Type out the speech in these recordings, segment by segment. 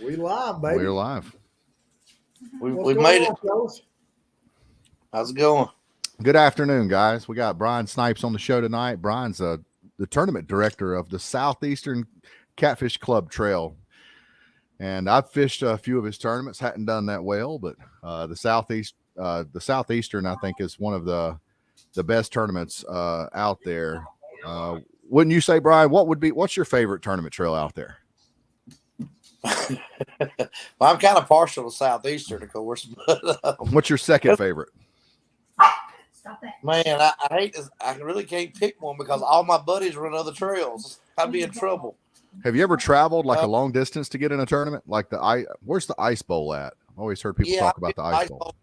We live, baby. We're live. We made it. How's it going? Good afternoon, guys. We got Brian Snipes on the show tonight. Brian's the tournament director of the Southeastern Catfish Club Trail. And I've fished a few of his tournaments, hadn't done that well, but the Southeastern, I think, is one of the best tournaments out there. Wouldn't you say, Brian? What's your favorite tournament trail out there? Well, I'm kind of partial to Southeastern, of course. But, what's your second favorite? Stop it. man, I hate this. I really can't pick one because all my buddies run other trails. I'd be in trouble. Have you ever traveled like a long distance to get in a tournament? Like where's the Ice Bowl at? I've always heard people talk about the Ice Bowl.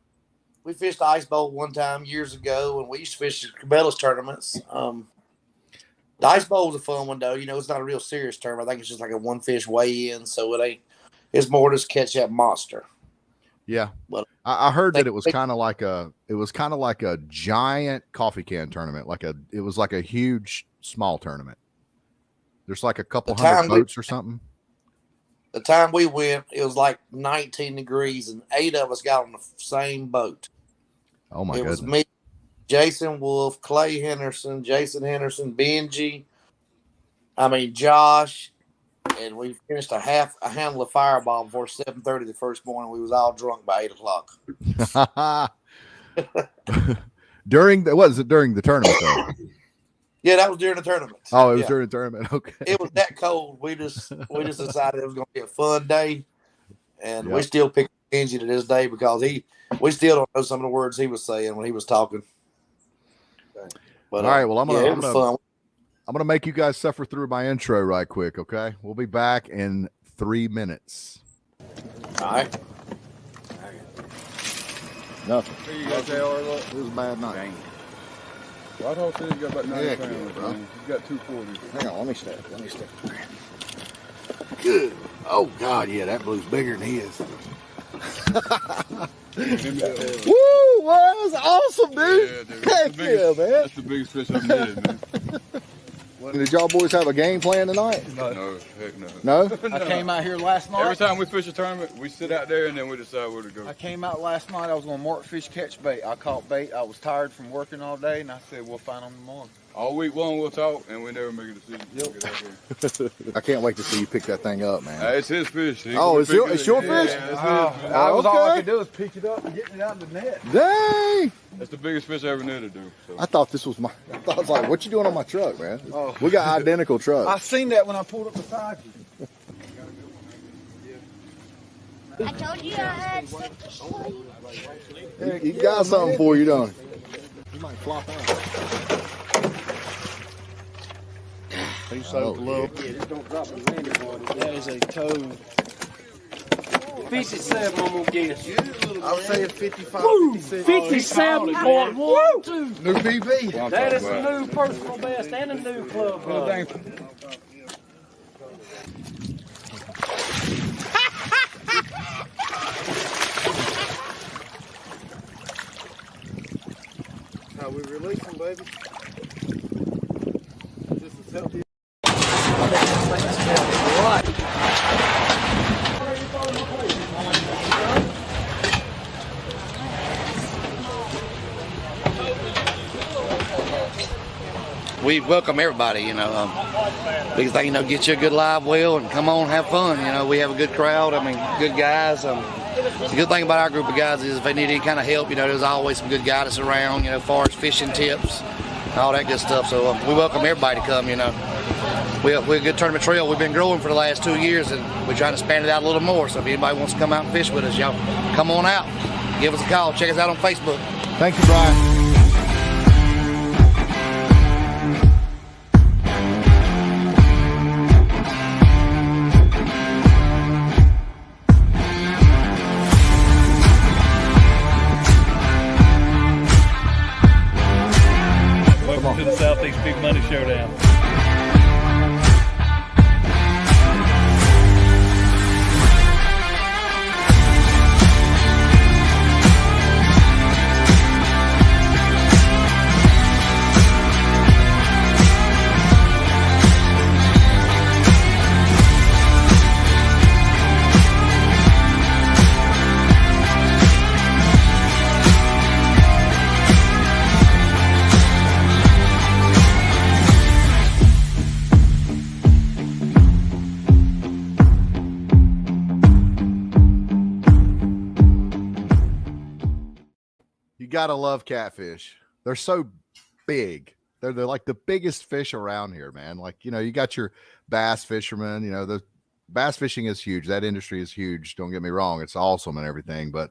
We fished the Ice Bowl one time years ago, and we used to fish Cabela's tournaments. The Ice Bowl is a fun one, though. You know, it's not a real serious tournament. I think it's just like a one fish weigh-in, so it ain't. It's more just catch that monster. Yeah, but I heard that it was kind of like a giant coffee can tournament. It was like a huge small tournament. There's like a couple hundred boats or something. The time we went, it was like 19 degrees, and 8 of us got on the same boat. Oh my goodness! It was me, Jason Wolf, Clay Henderson, Jason Henderson, Benji. Josh. And we finished a handle of Fireball before 7:30 the first morning. We was all drunk by 8 o'clock. During the tournament though? Yeah, that was during the tournament. Oh, it was during the tournament. Okay. It was that cold. We just decided it was going to be a fun day, and we still pick Benji to this day because we still don't know some of the words he was saying when he was talking. But all right, well, I'm gonna make you guys suffer through my intro right quick, okay? We'll be back in 3 minutes. All right. Nothing. You got It was a bad night. Well, I thought you got about 90 pounds, bro. You got 240. Hang on, let me step. Good. Oh God, yeah, that blue's bigger than he is. Woo! Well, that was awesome, dude. Yeah, dude. Heck yeah, man. That's the biggest fish I've netted, man. Did y'all boys have a game plan tonight? No, heck no. No? I came out here last night. Every time we fish a tournament, we sit out there and then we decide where to go. I came out last night. I was going to mark fish, catch bait. I caught bait. I was tired from working all day, and I said, we'll find them tomorrow. All week long we'll talk, and we never make a decision. I can't wait to see you pick that thing up, man. It's his fish. It's your fish? Yeah, All I could do is pick it up and get it out of the net. Dang! That's the biggest fish I ever netted, dude. So. I thought I was like, what you doing on my truck, man? Oh. We got identical trucks. I seen that when I pulled up beside you. I told you I had something for you. He got something for you, don't he? He might flop out. He's so low. Yeah, just don't drop the landing water. That is a toad. 57, I'm gonna guess. I was saying 55. 57.12. New BB. That is a new personal best and a new club. How we release them, baby? This is healthy. We welcome everybody, biggest thing, get you a good live well and come on, have fun. We have a good crowd. Good guys. The good thing about our group of guys is if they need any kind of help, there's always some good guidance around, as far as fishing tips, all that good stuff. So we welcome everybody to come, We're a good tournament trail. We've been growing for the last 2 years, and we're trying to expand it out a little more. So if anybody wants to come out and fish with us, y'all come on out. Give us a call. Check us out on Facebook. Thank you, Brian. Welcome to the Southeast Big Money Showdown. gotta love catfish. They're so big. They're like the biggest fish around here, man. Like, you got your bass fishermen, the bass fishing is huge. That industry is huge. Don't get me wrong. It's awesome and everything, but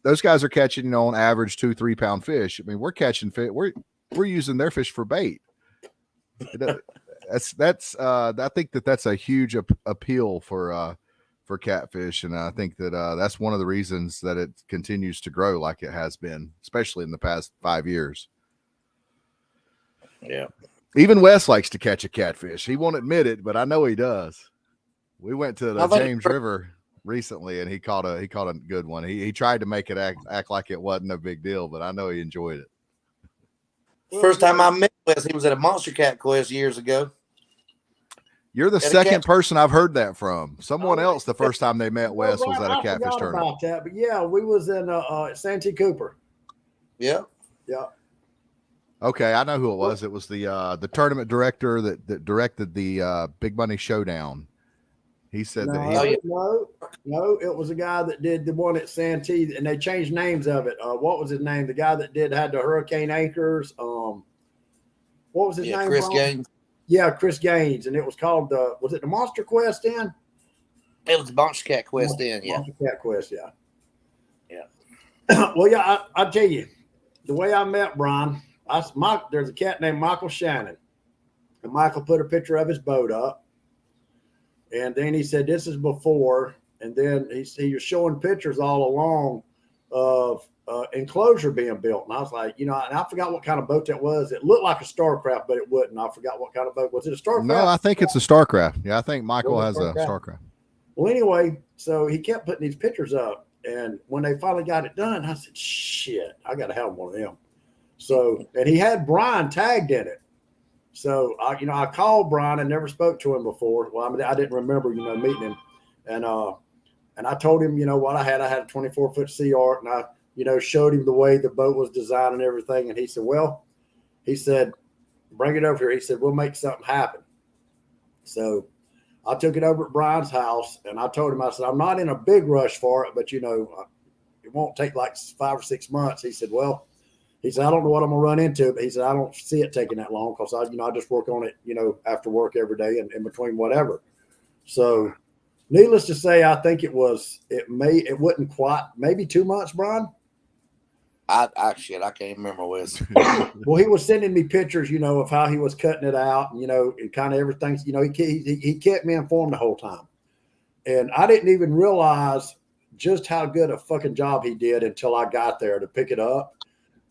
those guys are catching, on average 2-3 pound fish. I mean, we're catching fish. We're using their fish for bait. That's I think that's a huge appeal for catfish, and I think that that's one of the reasons that it continues to grow like it has been, especially in the past 5 years. Yeah. Even Wes likes to catch a catfish. He won't admit it, but I know he does. We went to the James River recently, and he caught a good one. He tried to make it act like it wasn't a big deal, but I know he enjoyed it. First time I met Wes, he was at a Monster Cat Quest years ago. You're the second person I've heard that from. Someone else, the first time they met Wes was at a catfish tournament. About that, but yeah, we was in Santee Cooper. Yeah. Yeah. Okay, I know who it was. It was the tournament director that directed the Big Money Showdown. He said no, it was a guy that did the one at Santee, and they changed names of it. What was his name? The guy that had the Hurricane Anchors. What was his name? Chris Gaines. Yeah, Chris Gaines, and it was called was it the Monster Quest then? It was the Monster Cat Quest then, yeah. Monster Cat Quest, yeah. Yeah. Well, yeah, I'll tell you, the way I met Brian, there's a cat named Michael Shannon, and Michael put a picture of his boat up, and then he said, this is before, and then he was showing pictures all along of enclosure being built. And I was like, and I forgot what kind of boat that was. It looked like a Starcraft, but it wouldn't. I forgot what kind of boat. Was it a Starcraft? No, I think it's a Starcraft. Yeah, I think Michael has a Starcraft. Well, anyway, so he kept putting these pictures up. And when they finally got it done, I said, shit, I got to have one of them. So, and he had Brian tagged in it. So, I called Brian and never spoke to him before. Well, I didn't remember, meeting him. And I told him, what I had a 24-foot Sea Art, and I, showed him the way the boat was designed and everything. And he said, bring it over here. He said, we'll make something happen. So I took it over at Brian's house, and I told him, I said, I'm not in a big rush for it, but, it won't take like 5 or 6 months. He said, I don't know what I'm going to run into, but he said, I don't see it taking that long because I just work on it, after work every day and in between whatever. So needless to say, I think it wouldn't quite, maybe 2 months, Brian. I can't remember Wes. Well, he was sending me pictures, of how he was cutting it out, and kind of everything. He kept me informed the whole time. And I didn't even realize just how good a fucking job he did until I got there to pick it up.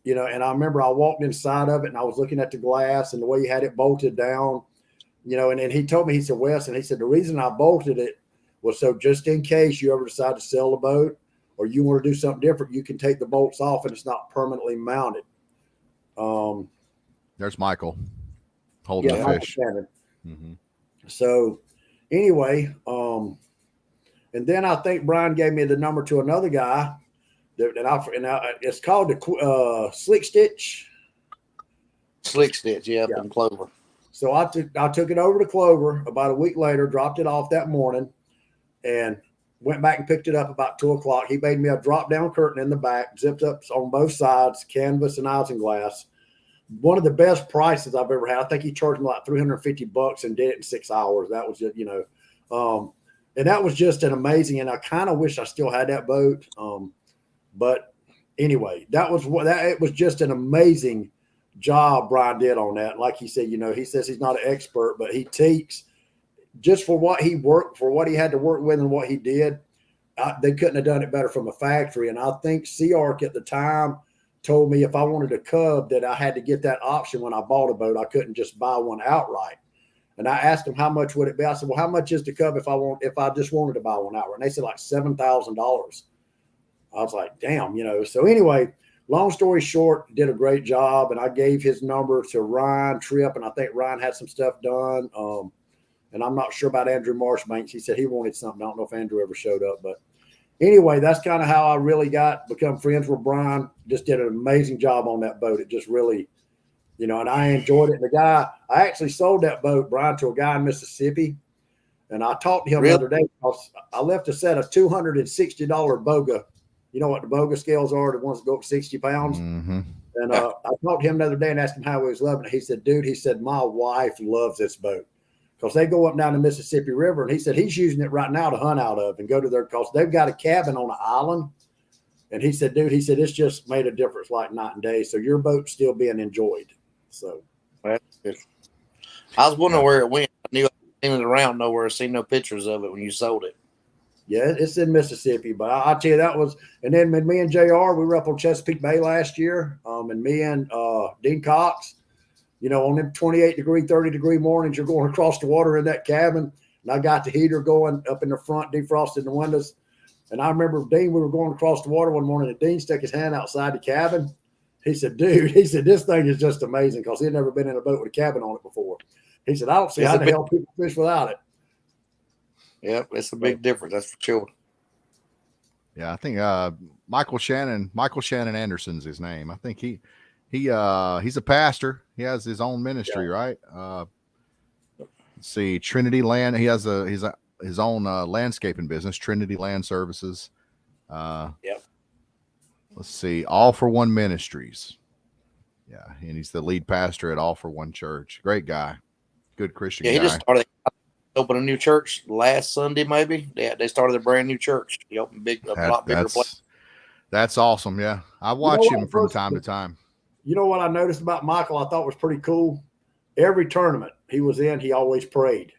And I remember I walked inside of it and I was looking at the glass and the way he had it bolted down, and then he told me, he said, Wes, and he said, the reason I bolted it was so just in case you ever decide to sell the boat, or you want to do something different, you can take the bolts off and it's not permanently mounted. There's Michael holding the fish. Mm-hmm. So anyway, and then I think Brian gave me the number to another guy it's called the Slick Stitch. Slick Stitch, yeah, from Clover. So I took it over to Clover about a week later, dropped it off that morning, and went back and picked it up about 2:00. He made me a drop down curtain in the back, zipped up on both sides, canvas and isinglass. One of the best prices I've ever had. I think he charged me like $350 and did it in 6 hours. That was just, and that was just an amazing. And I kind of wish I still had that boat. But anyway, it was just an amazing job Brian did on that. Like he said, he says he's not an expert, but he takes just for what he worked, for what he had to work with and what he did. They couldn't have done it better from a factory. And I think Sea Arc at the time told me if I wanted a cub that I had to get that option when I bought a boat. I couldn't just buy one outright. And I asked him, how much would it be? I said, well, how much is the cub if I just wanted to buy one outright? And they said like $7,000. I was like, damn, So anyway, long story short, did a great job. And I gave his number to Ryan Tripp, and I think Ryan had some stuff done. And I'm not sure about Andrew Marshbanks. He said he wanted something. I don't know if Andrew ever showed up. But anyway, that's kind of how I really become friends with Brian. Just did an amazing job on that boat. It just really, and I enjoyed it. I actually sold that boat, Brian, to a guy in Mississippi. And I talked to him the other day because I left a set of $260 Boga You know what the bogus scales are? The ones that go up 60 pounds. Mm-hmm. And I talked to him the other day and asked him how he was loving it. He said, dude, he said, my wife loves this boat because they go up and down the Mississippi River. And he said he's using it right now to hunt out of and go to their, because they've got a cabin on an island. And he said, dude, he said, it's just made a difference like night and day. So your boat's still being enjoyed. So that's good. I was wondering where it went. I knew I seen it around nowhere. I seen no pictures of it when you sold it. yeah, it's in Mississippi, but I'll tell you that was, and then when me and JR, we were up on Chesapeake Bay last year. And me and Dean Cox, you know, on them 28-degree, 30-degree mornings, you're going across the water in that cabin. And I got the heater going up in the front, defrosting the windows. And I remember Dean, we were going across the water one morning, and Dean stuck his hand outside the cabin. He said, dude, he said, this thing is just amazing because he had never been in a boat with a cabin on it before. He said, I don't see how the hell people fish without it. Yeah, it's a big difference, that's for sure. Yeah, I think Michael Shannon Anderson's his name. I think he's a pastor. He has his own ministry, right? Let's see, Trinity Land. He has his own landscaping business, Trinity Land Services. Yep. Let's see, All for One Ministries. Yeah, and he's the lead pastor at All for One Church. Great guy, good Christian guy. He just started opened a new church last Sunday, maybe. They started a brand new church. He opened a lot bigger place. That's awesome. Yeah, I watch him from time to time. You know what I noticed about Michael? I thought was pretty cool. Every tournament he was in, he always prayed.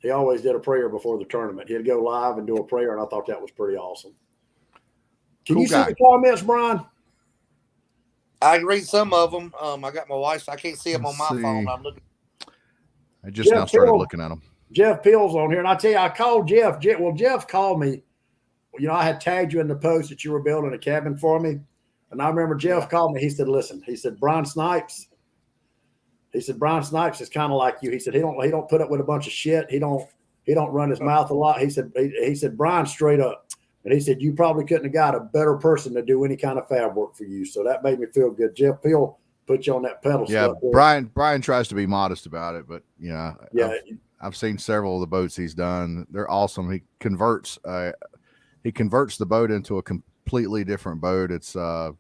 He always did a prayer before the tournament. He'd go live and do a prayer, and I thought that was pretty awesome. Can you see the comments, Brian? I can read some of them. I got my wife, so I can't see them on my phone. I'm looking. I just now started looking at them. Jeff Peel's on here, and I tell you, I called Jeff. Jeff called me. You know, I had tagged you in the post that you were building a cabin for me, and I remember Jeff called me. He said, "Listen," he said, "Brian Snipes." He said, "Brian Snipes is kind of like you." He said, "He don't put up with a bunch of shit. He don't run his mouth a lot." He said, "Brian straight up," and he said, "You probably couldn't have got a better person to do any kind of fab work for you." So that made me feel good. Jeff Peel put you on that pedal. Yeah, stuff Brian tries to be modest about it, but yeah. I've seen several of the boats he's done. They're awesome. He converts the boat into a completely different boat. It's a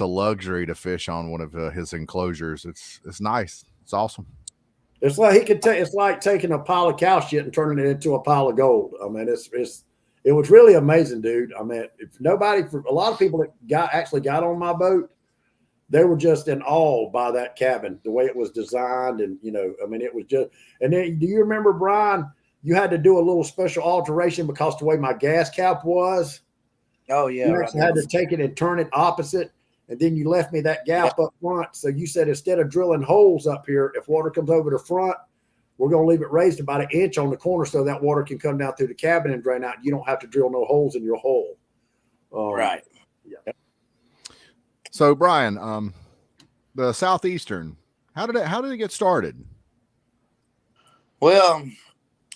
luxury to fish on one of his enclosures. It's nice. It's awesome. It's like it's like taking a pile of cow shit and turning it into a pile of gold. I mean, it was really amazing, dude. I mean, a lot of people that actually got on my boat, they were just in awe by that cabin, the way it was designed. And, you know, I mean, it was just, and then do you remember, Brian, you had to do a little special alteration because the way my gas cap was. Oh, yeah. You actually had to take it and turn it opposite. And then you left me that gap up front. So you said, instead of drilling holes up here, if water comes over the front, we're going to leave it raised about 1 inch on the corner so that water can come down through the cabin and drain out. You don't have to drill no holes in your hole. Right. Yeah. So Brian, the Southeastern, how did it get started? Well,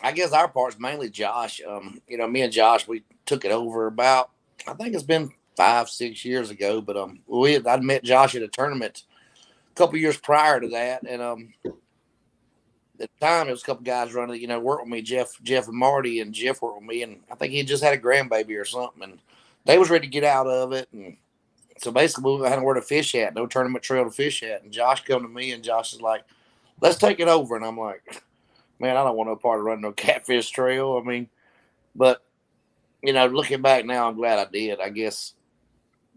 I guess our part's mainly Josh. You know, me and Josh, we took it over about, I think it's been 5-6 years ago, but I'd met Josh at a tournament a couple years prior to that, and at the time it was a couple guys running, you know, worked with me, Jeff and Marty, and Jeff worked with me, and I think he just had a grandbaby or something, and they was ready to get out of it, and so basically we had nowhere to fish at, no tournament trail to fish at, and Josh come to me, and Josh is like, "Let's take it over," and I'm like, "Man, I don't want no part of running no catfish trail." I mean, but you know, looking back now, I'm glad I did. I guess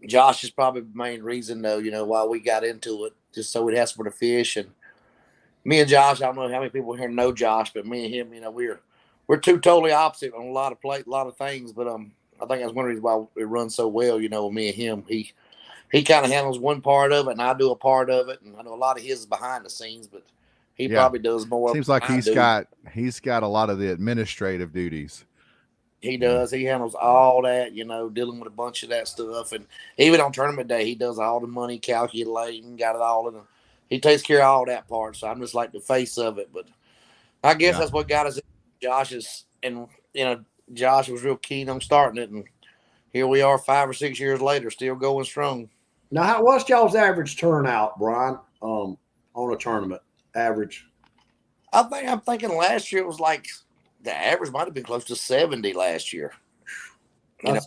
Josh is probably the main reason, though, you know, why we got into it, just so we'd have somewhere to fish. And me and Josh, I don't know how many people here know Josh, but me and him, you know, we're two totally opposite on a lot of things. But I think that's one reason why we run so well, you know, with me and him. He kind of handles one part of it, and I do a part of it. And I know a lot of his is behind the scenes, but he probably does more. Seems like he's got a lot of the administrative duties. He does. He handles all that, you know, dealing with a bunch of that stuff. And even on tournament day, he does all the money calculating, got it all in him. He takes care of all that part. So I'm just like the face of it. But I guess that's what got us. And, you know, Josh was real keen on starting it. And here we are 5 or 6 years later, still going strong. Now, what's y'all's average turnout, Brian, on a tournament average? I'm thinking last year it was like, the average might have been close to 70 last year.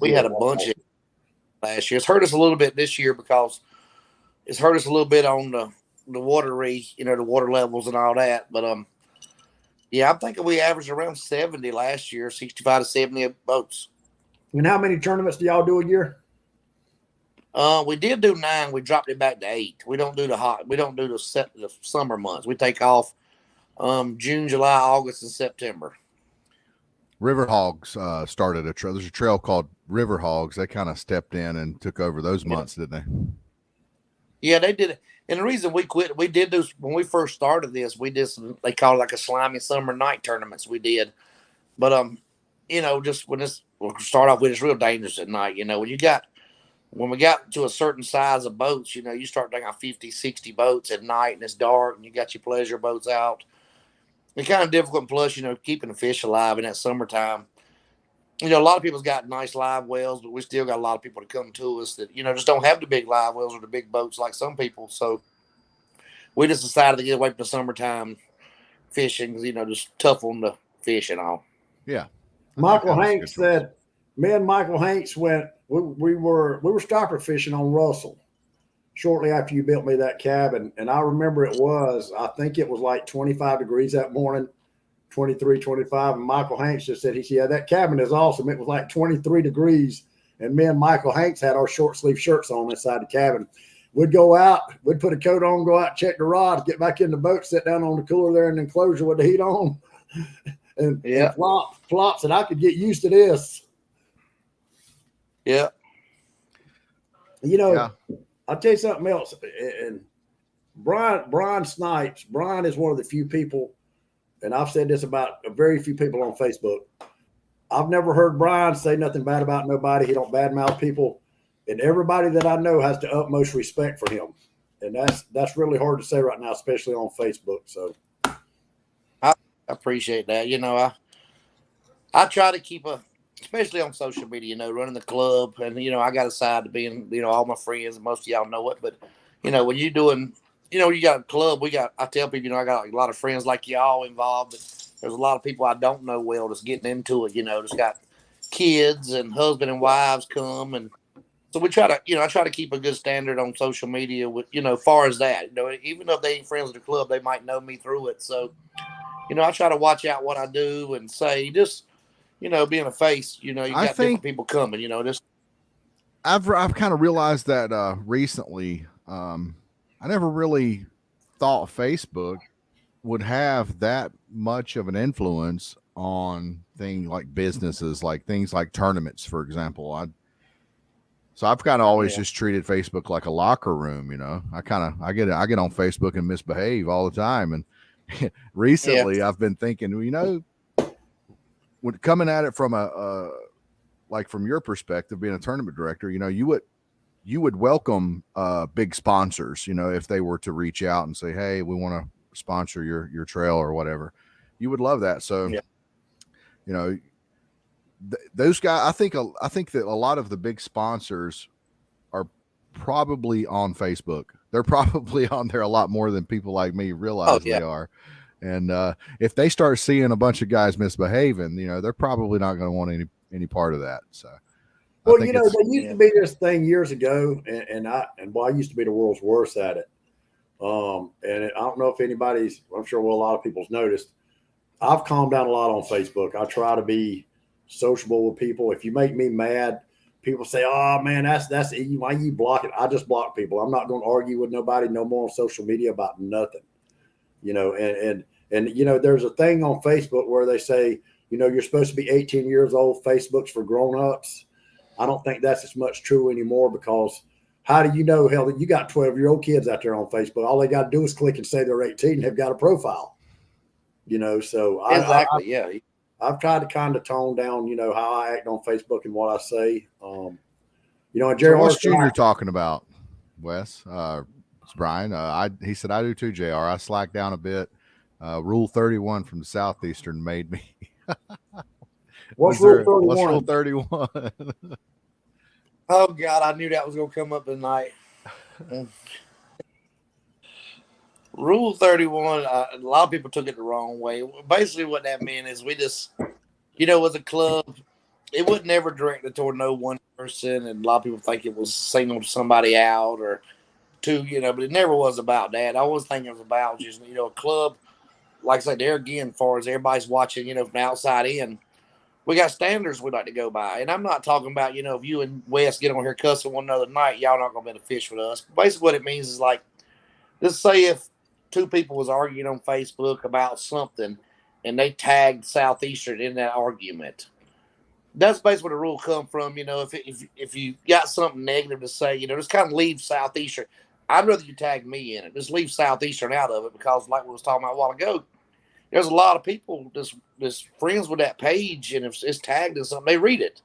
We had a bunch of last year. It's hurt us a little bit this year because it's hurt us a little bit on the watery, the water levels and all that. But I'm thinking we averaged around 70 last year, 65 to 70 boats. And how many tournaments do y'all do a year? We did do 9. We dropped it back to 8. We don't do the summer months. We take off June, July, August, and September. River Hogs started a trail. There's a trail called River Hogs. They kind of stepped in and took over those months, didn't they? Yeah, they did it. And the reason we quit, we did this when we first started this. We did they call it like a slimy summer night tournaments. We did, but just we'll start off with, it's real dangerous at night. When we got to a certain size of boats, you start taking 50, 60 boats at night, and it's dark, and you got your pleasure boats out. It's kind of difficult. Plus, keeping the fish alive in that summertime. A lot of people's got nice live wells, but we still got a lot of people to come to us that, just don't have the big live wells or the big boats like some people. So we just decided to get away from the summertime fishing, just tough on the fish and all. Yeah. Michael Hanks said, me and Michael Hanks went, we were stopper fishing on Russell shortly after you built me that cabin. And I remember I think it was like 25 degrees that morning. 23, 25, and Michael Hanks just said, yeah, that cabin is awesome. It was like 23 degrees, and me and Michael Hanks had our short sleeve shirts on inside the cabin. We'd go out, we'd put a coat on, go out, check the rods, get back in the boat, sit down on the cooler there in the enclosure with the heat on, and flops, and I could get used to this. Yeah. I'll tell you something else, and Brian Snipes, Brian is one of the few people, and I've said this about very few people on Facebook. I've never heard Brian say nothing bad about nobody. He don't badmouth people. And everybody that I know has the utmost respect for him. And that's really hard to say right now, especially on Facebook. So I appreciate that. I try to keep especially on social media, running the club. And, I got a side to being, all my friends, and most of y'all know it. But, when you're doing – you got a club. I tell people, I got a lot of friends like y'all involved. But there's a lot of people I don't know well that's getting into it. Just got kids and husband and wives come, and so we try to, I try to keep a good standard on social media with, far as that. Even though they ain't friends with the club, they might know me through it. So, I try to watch out what I do and say, just, being a face. You got different people coming. Just. I've kind of realized that recently. I never really thought Facebook would have that much of an influence on things like businesses, like things like tournaments, for example. So I've kind of always just treated Facebook like a locker room. I get on Facebook and misbehave all the time. And recently I've been thinking, when coming at it from from your perspective, being a tournament director, you would welcome big sponsors, if they were to reach out and say, hey, we want to sponsor your trail or whatever. You would love that. So, those guys, I think that a lot of the big sponsors are probably on Facebook. They're probably on there a lot more than people like me realize they are. And if they start seeing a bunch of guys misbehaving, they're probably not going to want any part of that. So. Well, there used to be this thing years ago, and I used to be the world's worst at it. I don't know if I'm sure a lot of people's noticed. I've calmed down a lot on Facebook. I try to be sociable with people. If you make me mad, people say, "Oh man, that's why you block it." I just block people. I'm not going to argue with nobody no more on social media about nothing. And there's a thing on Facebook where they say, you're supposed to be 18 years old. Facebook's for grown-ups. I don't think that's as much true anymore, because how do you know, hell, that you got 12-year-old kids out there on Facebook? All they got to do is click and say they're 18 and they've got a profile. So exactly, I've tried to kind of tone down, how I act on Facebook and what I say. And Jerry, so what's Junior talking about, Wes? It's Brian. He said, I do too, JR. I slacked down a bit. Rule 31 from the Southeastern made me. What's Rule 31? What's Rule 31? Oh, God, I knew that was going to come up tonight. Rule 31, a lot of people took it the wrong way. Basically, what that meant is we just, as a club, it was never directed toward no one person, and a lot of people think it was singled somebody out or two, but it never was about that. I always think it was about just, a club, like I said, there again, as far as everybody's watching, from the outside in, we got standards we like to go by. And I'm not talking about, if you and Wes get on here cussing one another night, y'all not going to be able to fish with us. Basically what it means is like, let's say if two people was arguing on Facebook about something and they tagged Southeastern in that argument. That's basically where the rule come from. If you got something negative to say, just kind of leave Southeastern. I'd rather you tag me in it. Just leave Southeastern out of it because, like we was talking about a while ago, there's a lot of people that's friends with that page, and if it's tagged in something, they read it,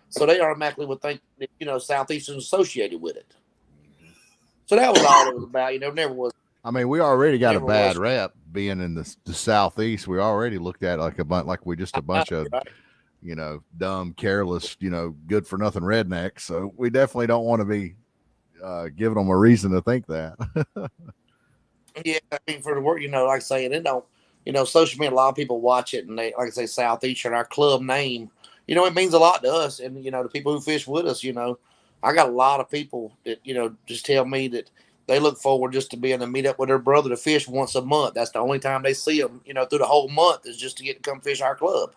so they automatically would think that Southeastern's associated with it. So that was all it was about. Never was. I mean, we already got a bad rep being in the Southeast. We already looked at like we just a bunch of dumb, careless, good for nothing rednecks. So we definitely don't want to be giving them a reason to think that. Yeah, I mean, for the work, like I say, and it don't, social media, a lot of people watch it, and they, like I say, Southeastern, our club name, it means a lot to us, and the people who fish with us, I got a lot of people that just tell me that they look forward just to being able to meet up with their brother to fish once a month. That's the only time they see them, through the whole month is just to get to come fish our club.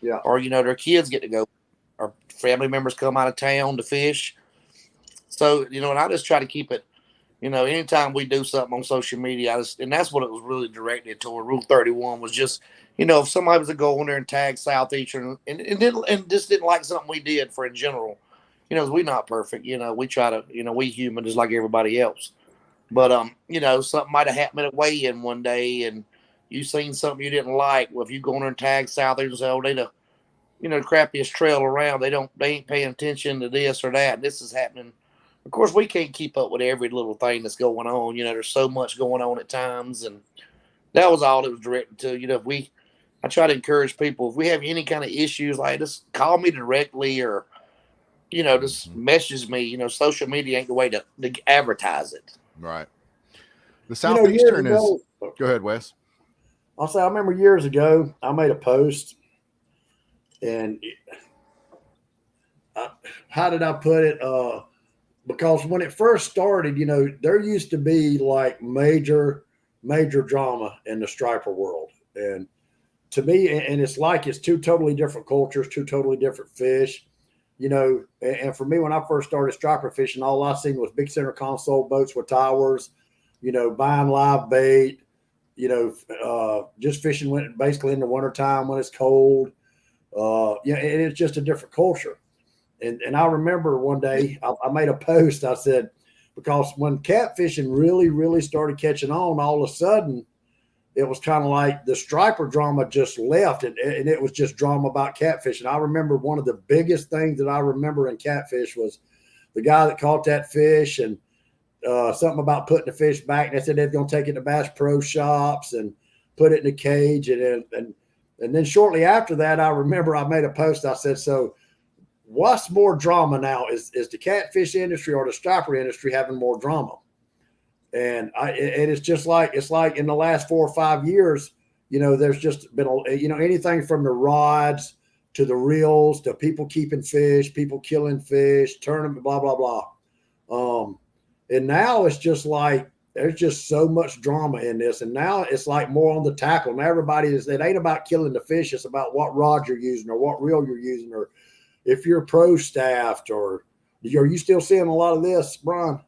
Yeah. Or their kids get to go, or family members come out of town to fish. So and I just try to keep it. Anytime we do something on social media, and that's what it was really directed toward. Rule 31 was just, if somebody was to go on there and tag Southeastern and just didn't like something we did for in general, we're not perfect. We try to, we human just like everybody else. But, something might have happened at a weigh-in one day and you seen something you didn't like. Well, if you go on there and tag Southeastern and say, oh, they the crappiest trail around, they ain't paying attention to this or that. And this is happening. Of course, we can't keep up with every little thing that's going on. There's so much going on at times, and that was all it was directed to. I try to encourage people, if we have any kind of issues, like just call me directly or, just message me. Social media ain't the way to advertise it. Right. The Southeastern is. Go ahead, Wes. I'll say I remember years ago I made a post, and how did I put it? Because when it first started, there used to be like major drama in the striper world. And to me, and it's like it's two totally different cultures, two totally different fish, and for me, when I first started striper fishing, all I seen was big center console boats with towers, buying live bait, just fishing when basically in the wintertime when it's cold. And it's just a different culture. And I remember one day I made a post. I said, because when catfishing really, really started catching on, all of a sudden it was kind of like the striper drama just left, and it was just drama about catfishing. I remember one of the biggest things that I remember in catfish was the guy that caught that fish and something about putting the fish back. And they said they're going to take it to Bass Pro Shops and put it in a cage. And then shortly after that, I remember I made a post. I said, so what's more drama now? Is the catfish industry or the striper industry having more drama? And it's just like, it's like in the last 4 or 5 years, there's just been, anything from the rods to the reels to people keeping fish, people killing fish, tournament, blah, blah, blah. And now it's just like, there's just so much drama in this. And now it's like more on the tackle. Now it ain't about killing the fish. It's about what rod you're using or what reel you're using, or if you're pro staffed, or are you still seeing a lot of this, Brian?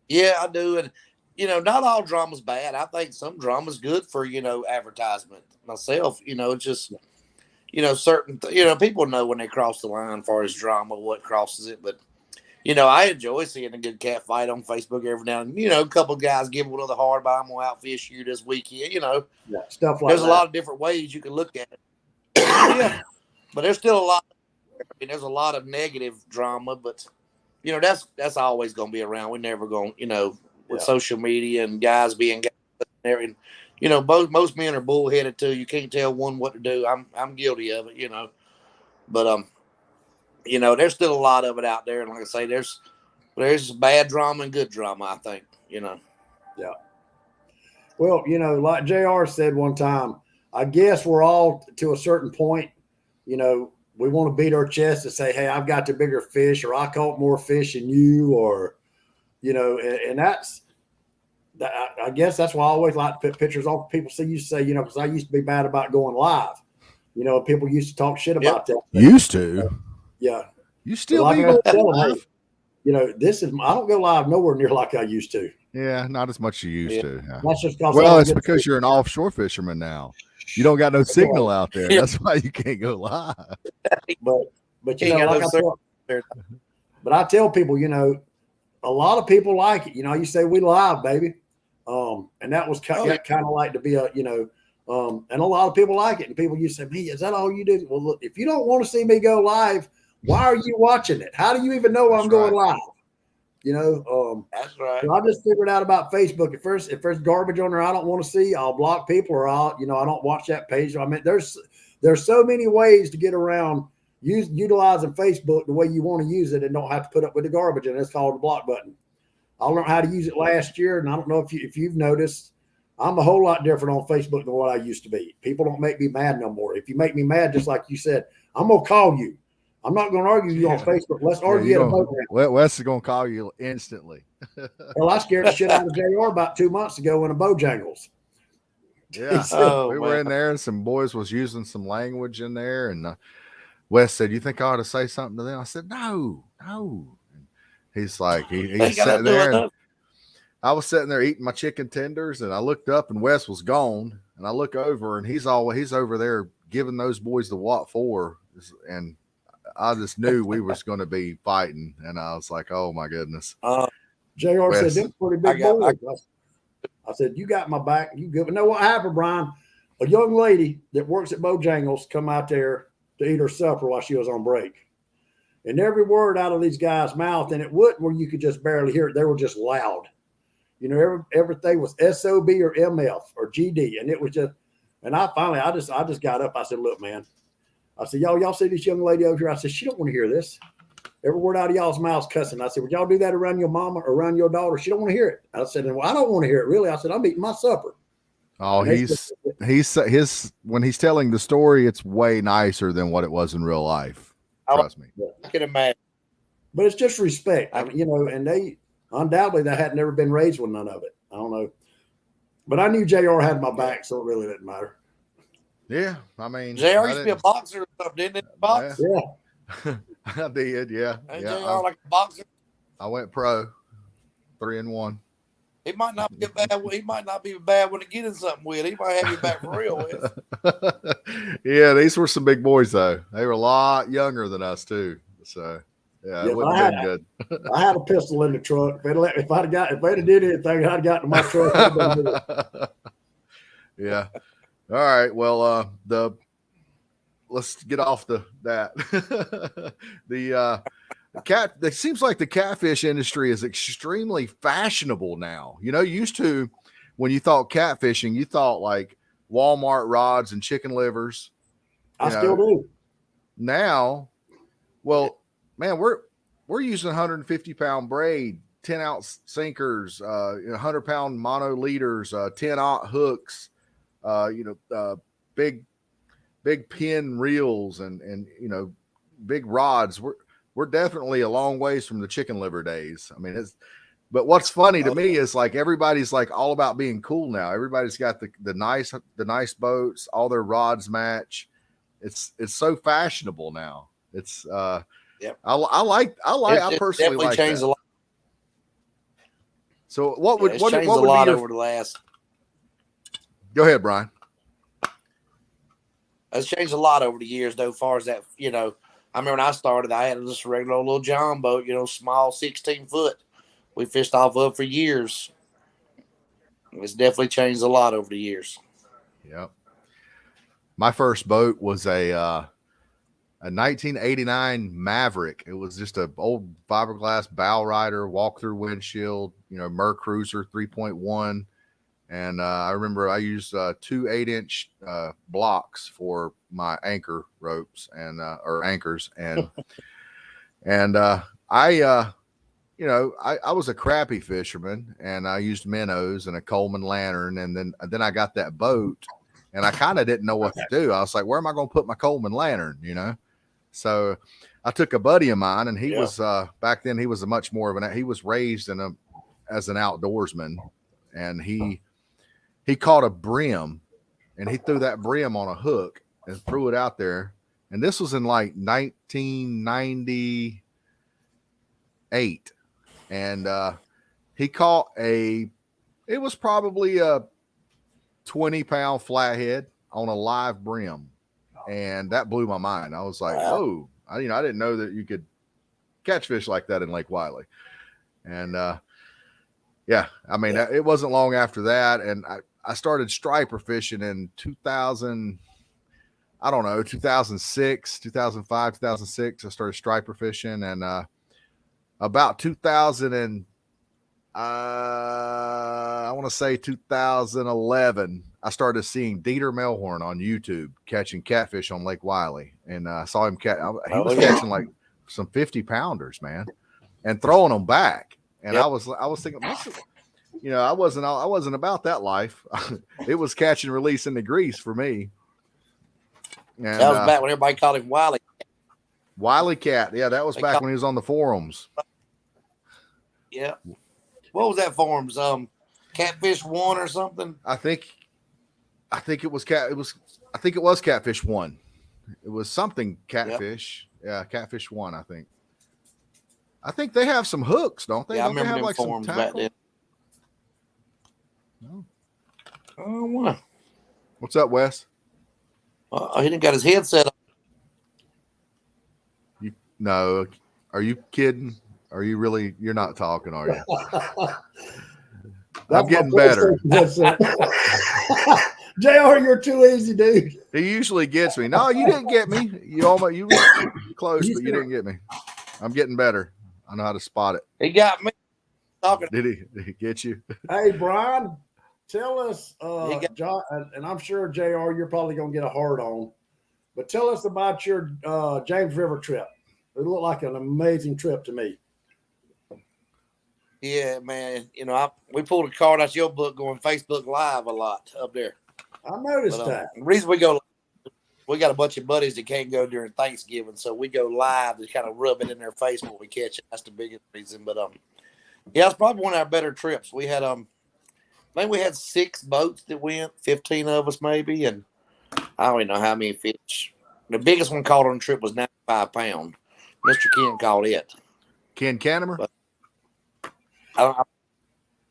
Yeah, I do. And, not all drama's bad. I think some drama's good for, advertisement. Myself, it's just, certain, people know when they cross the line as far as drama, what crosses it. But, I enjoy seeing a good cat fight on Facebook every now and then. A couple of guys give one of the hard by, I'm going to outfish you this weekend, Yeah, stuff like there's that. a lot of different ways you can look at it. Yeah, but there's still a lot. There's a lot of negative drama, but that's always going to be around. We're never going, with social media and guys being guys there, and most men are bullheaded too. You can't tell one what to do. I'm guilty of it, but there's still a lot of it out there, and like I say, there's bad drama and good drama. I think, Yeah. Well, like JR said one time, I guess we're all to a certain point, you know, we want to beat our chest and say, hey, I've got the bigger fish, or I caught more fish than you, or, you know, and that's, I guess that's why I always like to put pictures on. People used to say, you know, because I used to be bad about going live. You know, people used to talk shit about that. Used to. Yeah. You still like be I going tell them, live? hey, you know, I don't go live nowhere near like I used to. Yeah, not as much as you used to. Yeah. That's just because well, it's because you're an offshore fisherman now. You don't got no signal out there. Yeah. That's why you can't go live. But you know, like I tell people, you know, a lot of people like it. You know, you say we live, baby. And that was kind of like to be a, you know, and a lot of people like it. And people used to say, me, is that all you do? Well, look, if you don't want to see me go live, why are you watching it? How do you even know I'm going live? You know, that's right. So I just figured out about Facebook. If there's garbage on there I don't want to see, I'll block people, or I don't watch that page. I mean, there's so many ways to get around utilizing Facebook the way you want to use it and don't have to put up with the garbage. And it's called the block button. I learned how to use it last year, and I don't know if you've noticed, I'm a whole lot different on Facebook than what I used to be. People don't make me mad no more. If you make me mad, just like you said, I'm gonna call you. I'm not going to argue you on Facebook. Let's argue at a boat ramp. Wes is going to call you instantly. Well, I scared the shit out of JR about 2 months ago in a Bojangles. Yeah, we were in there, and some boys was using some language in there, and Wes said, "You think I ought to say something to them?" I said, "No." And he's like, he's sitting there. And I was sitting there eating my chicken tenders, and I looked up, and Wes was gone. And I look over, and he's over there giving those boys the what for, and I just knew we was going to be fighting, and I was like, "Oh my goodness!" JR said, "Them pretty big boys." I said, "You got my back. You good?" But know what happened, Brian? A young lady that works at Bojangles come out there to eat her supper while she was on break, and every word out of these guys' mouth, and it wasn't where you could just barely hear it. They were just loud. You know, everything was SOB or MF or GD, and it was just. And I just got up. I said, "Look, man." I said, y'all see this young lady over here? I said, she don't want to hear this. Every word out of y'all's mouth's cussing. I said, would y'all do that around your mama or around your daughter? She don't want to hear it. I said, well, I don't want to hear it, really. I said, I'm eating my supper. Oh, when he's telling the story, it's way nicer than what it was in real life. Trust me. I can imagine. But it's just respect. I mean, you know, and they undoubtedly had never been raised with none of it. I don't know. But I knew JR had my back, so it really didn't matter. Yeah, I mean, JR used to be a boxer or something, didn't it? Box? Yeah. I did, yeah. Ain't JR like a boxer? I went pro, 3-1. He might not be bad. He might not be bad when he get in something with. He might have you back for real with. Yeah, these were some big boys though. They were a lot younger than us too. So it wouldn't have been good. I had a pistol in the truck. If I'd have did anything, I'd gotten in my truck. Yeah. All right. Well, let's get off that. It seems like the catfish industry is extremely fashionable now. You know, used to, when you thought catfishing, you thought like Walmart rods and chicken livers. I still do. Now, well, man, we're using 150-pound braid, 10-ounce sinkers, 100-pound mono leaders, 10-aught hooks. Big pin reels and big rods. We're definitely a long ways from the chicken liver days. I mean, but what's funny to me is like everybody's like all about being cool now. Everybody's got the nice boats, all their rods match. It's so fashionable now. It's yep. I personally like changed that. A lot. So what would it's what changed would a lot be your, over the last. Go ahead, Brian. It's changed a lot over the years, though. As far as that, I remember when I started, I had just a regular old little John boat, small 16 foot. We fished off of for years. It's definitely changed a lot over the years. Yep. My first boat was a 1989 Maverick. It was just an old fiberglass bow rider, walk-through windshield, Mer Cruiser 3.1. And I remember I used 2 8-inch blocks for my anchor ropes or anchors. And I was a crappie fisherman, and I used minnows and a Coleman lantern. And then I got that boat, and I kind of didn't know what to do. I was like, where am I going to put my Coleman lantern? You know? So I took a buddy of mine, and he was, back then he was he was raised as an outdoorsman, and he caught a brim, and he threw that brim on a hook and threw it out there. And this was in like 1998. And he caught it was probably a 20-pound flathead on a live brim. And that blew my mind. I was like, whoa, I didn't know that you could catch fish like that in Lake Wiley. And it wasn't long after that. And I started striper fishing in 2006, 2005, 2006. I started striper fishing, and about 2000 and I want to say 2011, I started seeing Dieter Melhorn on YouTube catching catfish on Lake Wiley, and I saw him he was catching like some 50-pounders, man, and throwing them back. And I was thinking, I wasn't about that life. It was catch and release in the grease for me. And, that was back when everybody called him Wiley. Wiley Cat. Yeah, that was back when he was on the forums. Yeah. What was that forums? Catfish 1 or something? I think it was Catfish 1. It was something Catfish. Yep. Yeah, Catfish 1, I think. I think they have some hooks, don't they? Yeah, don't I remember they have them like forums some back then. No. Oh, What's up, Wes? He didn't got his head set up. No, are you kidding? Are you really? You're not talking, are you? I'm getting better. JR, you're too easy, dude. He usually gets me. No, you didn't get me. You were close, but you didn't get me. I'm getting better. I know how to spot it. He got me talking. Did he get you? Hey, Brian, tell us, John, and I'm sure JR, you're probably gonna get a hard on, but tell us about your James River trip. It looked like an amazing trip to me. Yeah, man. We pulled a card out your book going Facebook Live a lot up there. I noticed that. The reason we got a bunch of buddies that can't go during Thanksgiving, so we go live to kind of rub it in their face when we catch it. That's the biggest reason. But it's probably one of our better trips. We had maybe we had 6 boats that went, 15 of us maybe, and I don't even know how many fish. The biggest one caught on the trip was 95 pound. Mr. Ken caught it. Ken Cannemer?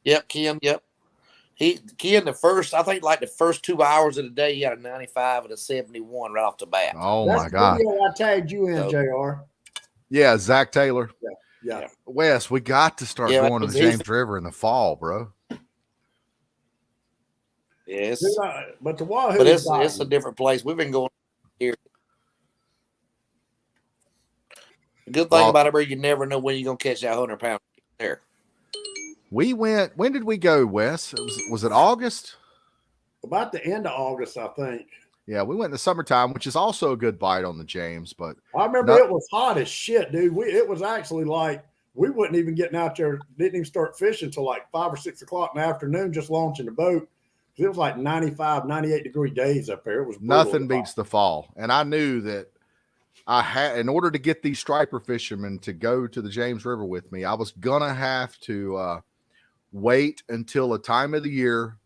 Yep, Ken. Yep. Ken, the first 2 hours of the day, he had a 95 and a 71 right off the bat. Oh, my God. I tagged you in, JR. Yeah, Zach Taylor. Yeah. Wes, we got to start going to the James River in the fall, bro. Yes. But the Wahoo. But it's a different place. We've been going here. The good thing about it, bro, you never know when you're going to catch that 100-pound there. We went. When did we go, Wes? Was it August? About the end of August, I think. Yeah, we went in the summertime, which is also a good bite on the James. But I remember it was hot as shit, dude. It was actually like we wasn't even getting out there. Didn't even start fishing until like 5 or 6 o'clock in the afternoon, just launching the boat. It was like 95, 98-degree days up there. It was nothing beats the fall, and I knew that. In order to get these striper fishermen to go to the James River with me, I was gonna have to wait until a time of the year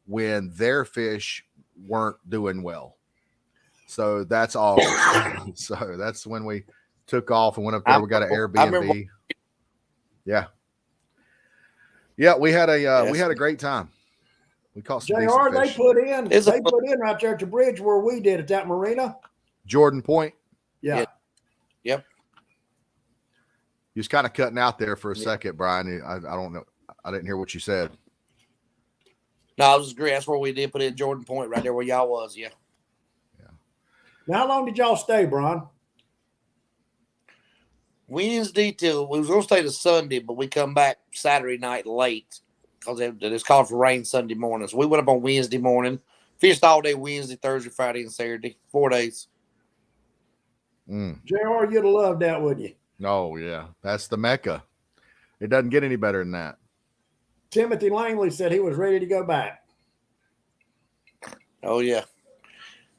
when their fish weren't doing well. So that's August. So that's when we took off and went up there. We got an Airbnb. Yeah, we had a great time. We caught some JR, decent fish. They put in right there at the bridge where we did at that marina. Jordan Point. Yeah. Yep. You was kind of cutting out there for a second, Brian. I don't know. I didn't hear what you said. No, I was agreeing. That's where we did put in Jordan Point, right there where y'all was. Yeah. Now, how long did y'all stay, Brian? Wednesday till we was going to stay to Sunday, but we come back Saturday night late because it's called for rain Sunday morning. So we went up on Wednesday morning, fished all day Wednesday, Thursday, Friday, and Saturday, 4 days. JR, you'd have loved that, wouldn't you? Oh, yeah. That's the Mecca. It doesn't get any better than that. Timothy Langley said he was ready to go back. Oh yeah.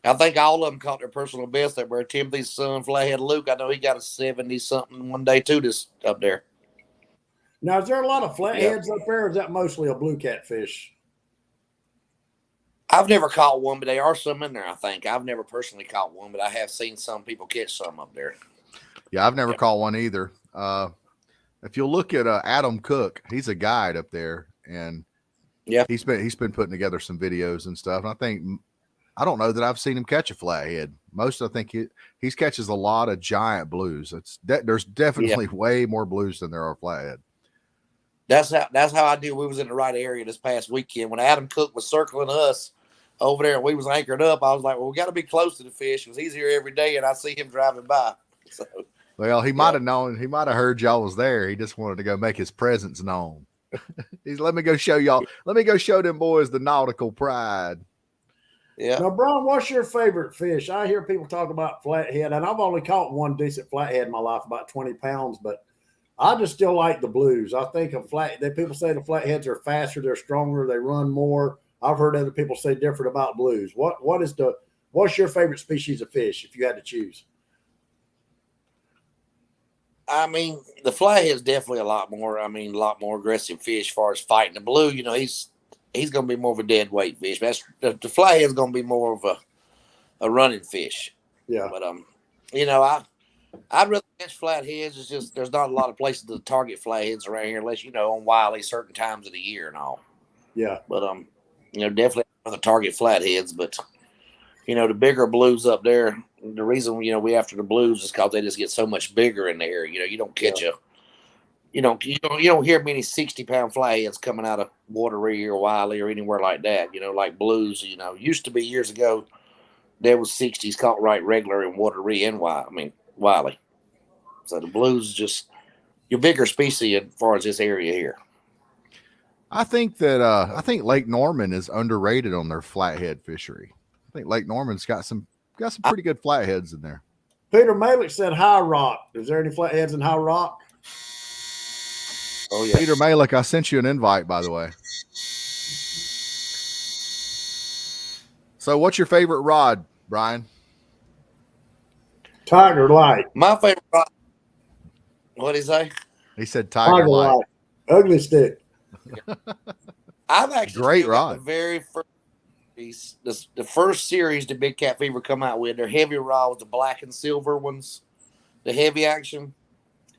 I think all of them caught their personal best up there. Timothy's son, Flathead Luke, I know he got a 70-something one day too. This up there. Now, is there a lot of flatheads up there, or is that mostly a blue catfish? I've never caught one, but there are some in there. I think I've never personally caught one, but I have seen some people catch some up there. Yeah, I've never caught one either. If you'll look at Adam Cook, he's a guide up there, and he's been putting together some videos and stuff. And I don't know that I've seen him catch a flathead. I think he catches a lot of giant blues. There's definitely way more blues than there are flathead. That's how I knew we was in the right area this past weekend. When Adam Cook was circling us over there and we was anchored up, I was like, well, we got to be close to the fish because he's here every day and I see him driving by. So, well, he might have known. He might have heard y'all was there. He just wanted to go make his presence known. Let me go show y'all. Let me go show them boys the nautical pride. Yeah. Now, Brian, what's your favorite fish? I hear people talk about flathead, and I've only caught one decent flathead in my life, about 20 pounds, but I just still like the blues. I think people say the flatheads are faster, they're stronger, they run more. I've heard other people say different about blues. What's your favorite species of fish if you had to choose? I mean, the flathead is definitely a lot more aggressive fish as far as fighting. The blue, he's going to be more of a dead weight fish. The flathead is going to be more of a running fish. Yeah. But I'd rather catch flatheads. It's just there's not a lot of places to target flatheads around here unless on Wiley certain times of the year and all. Yeah. But definitely rather target flatheads. But the bigger blues up there. The reason we after the blues is because they just get so much bigger in the area. You don't catch you don't hear many 60-pound flatheads coming out of Wateree or Wiley or anywhere like that. Like blues. Used to be years ago. There was 60s caught right regular in Wateree and Wiley. So the blues is just your bigger species as far as this area here. I think Lake Norman is underrated on their flathead fishery. I think Lake Norman's got some pretty good flatheads in there. Peter Malick said High Rock. Is there any flatheads in High Rock? Oh yeah. Peter Malick, I sent you an invite, by the way. So what's your favorite rod, Brian? Tiger Light. My favorite rod. What'd he say? He said Tiger Light. Ugly stick. I've actually great rod. The very first piece, the first series the Big Cat Fever come out with, their heavy rod was the black and silver ones, the heavy action.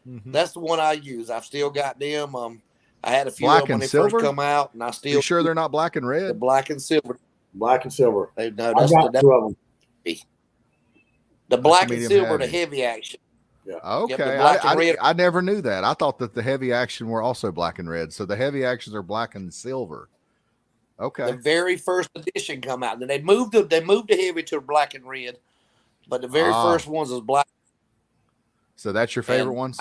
Mm-hmm. That's the one I use. I've still got them. I had a few black of them when and they silver? first come out, and I still. You sure they're not black and red? The black and silver. Black and silver. No, I got two of them. The black and silver, heavy. the heavy action. Yeah. Okay. I never knew that. I thought that the heavy action were also black and red. So the heavy actions are black and silver. Okay. The very first edition come out. And then they moved the heavy to black and red. But the very first ones was black. So that's your favorite ones?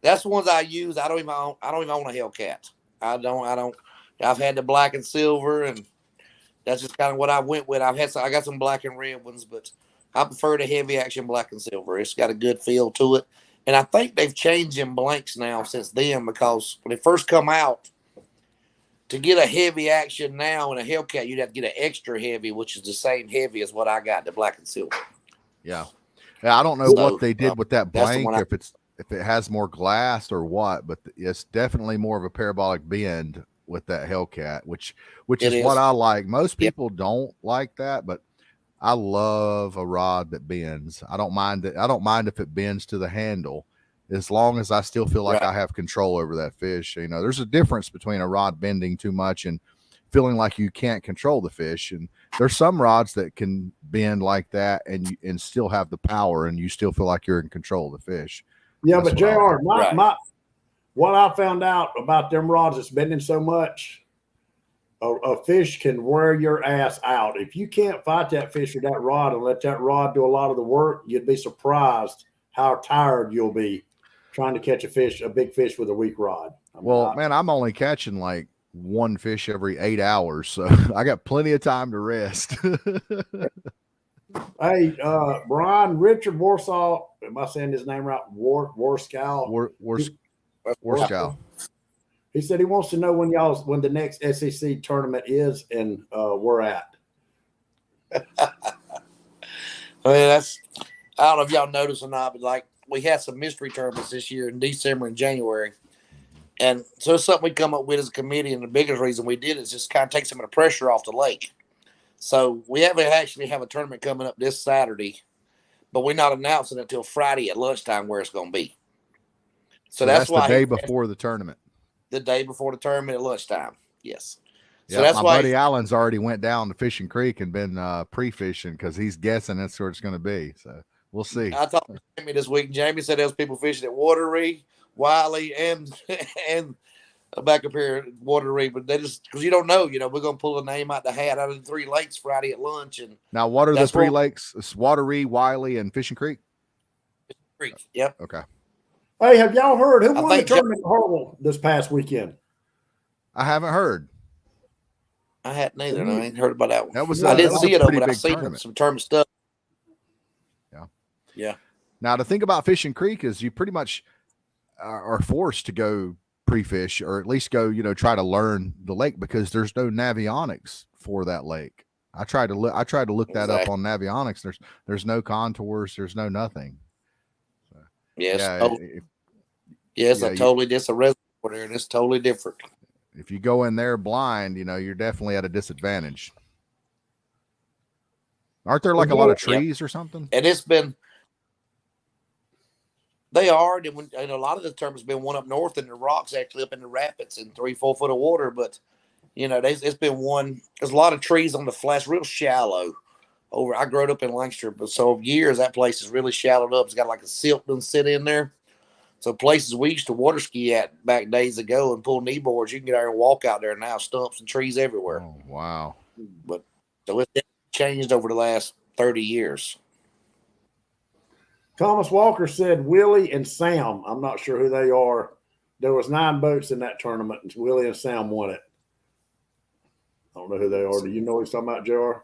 That's the ones I use. I don't even own a Hellcat. I've had the black and silver, and that's just kind of what I went with. I got some black and red ones, but I prefer the heavy action black and silver. It's got a good feel to it. And I think they've changed them blanks now since then, because when they first come out, to get a heavy action now in a Hellcat, you'd have to get an extra heavy, which is the same heavy as what I got, the black and silver. Yeah. I don't know what they did with that blank, if it has more glass or what, but it's definitely more of a parabolic bend with that Hellcat, which is what I like. Most people don't like that, but I love a rod that bends. I don't mind if it bends to the handle, as long as I still feel like I have control over that fish. There's a difference between a rod bending too much and feeling like you can't control the fish. And there's some rods that can bend like that and still have the power, and you still feel like you're in control of the fish. Yeah, that's but JR, what I found out about them rods that's bending so much, a fish can wear your ass out. If you can't fight that fish with that rod and let that rod do a lot of the work, you'd be surprised how tired you'll be trying to catch a big fish with a weak rod. Man, I'm only catching like one fish every 8 hours, so I got plenty of time to rest. Hey, Brian, Richard Warsaw, am I saying his name right? Warskow. Warskow. He said he wants to know when the next SEC tournament is and we're at. I mean, that's, I don't know if y'all noticed or not, but like we had some mystery tournaments this year in December and January. And so it's something we come up with as a committee. And the biggest reason we did is just kind of take some of the pressure off the lake. So we haven't actually have a tournament coming up this Saturday, but we're not announcing it until Friday at lunchtime where it's going to be. So that's why the day before the tournament. The day before the tournament at lunchtime. Yes. So yeah, that's my why buddy Allen's already went down to Fishing Creek and been pre-fishing because he's guessing that's where it's going to be. So we'll see. I talked to Jamie this week. Jamie said there's people fishing at Watery, Wiley, and back up here at Watery, but they just because you don't know, we're going to pull a name out the hat out of the 3 lakes Friday at lunch. And now, what are the 3 lakes? It's Watery, Wiley, and Fishing Creek. Creek. Yep. Okay. Hey, have y'all heard who won the tournament at Hartwell this past weekend? I haven't heard. I hadn't either. I ain't heard about that one. That was I didn't see it over, but I've seen some tournament stuff. Yeah. Yeah. Now, the thing about Fishing Creek is you pretty much are forced to go pre-fish or at least go, try to learn the lake because there's no navionics for that lake. I tried to look that up on navionics. There's no contours. There's no nothing. So, yes. Totally just a reservoir there, and it's totally different. If you go in there blind, you're definitely at a disadvantage. Aren't there like a lot of trees or something? And it's been, they are, and a lot of the tournament's been one up north in the rocks, actually up in the rapids in 3-4 foot of water. But, it's been one, there's a lot of trees on the flats, real shallow over. I grew up in Lancaster, but so years that place is really shallowed up. It's got like a silt done sit in there. So places we used to water ski at back days ago and pull knee boards, you can get out and walk out there now, stumps and trees everywhere. Oh, wow. But so it's changed over the last 30 years. Thomas Walker said Willie and Sam. I'm not sure who they are. There was 9 boats in that tournament, and Willie and Sam won it. I don't know who they are. Do you know what he's talking about, JR?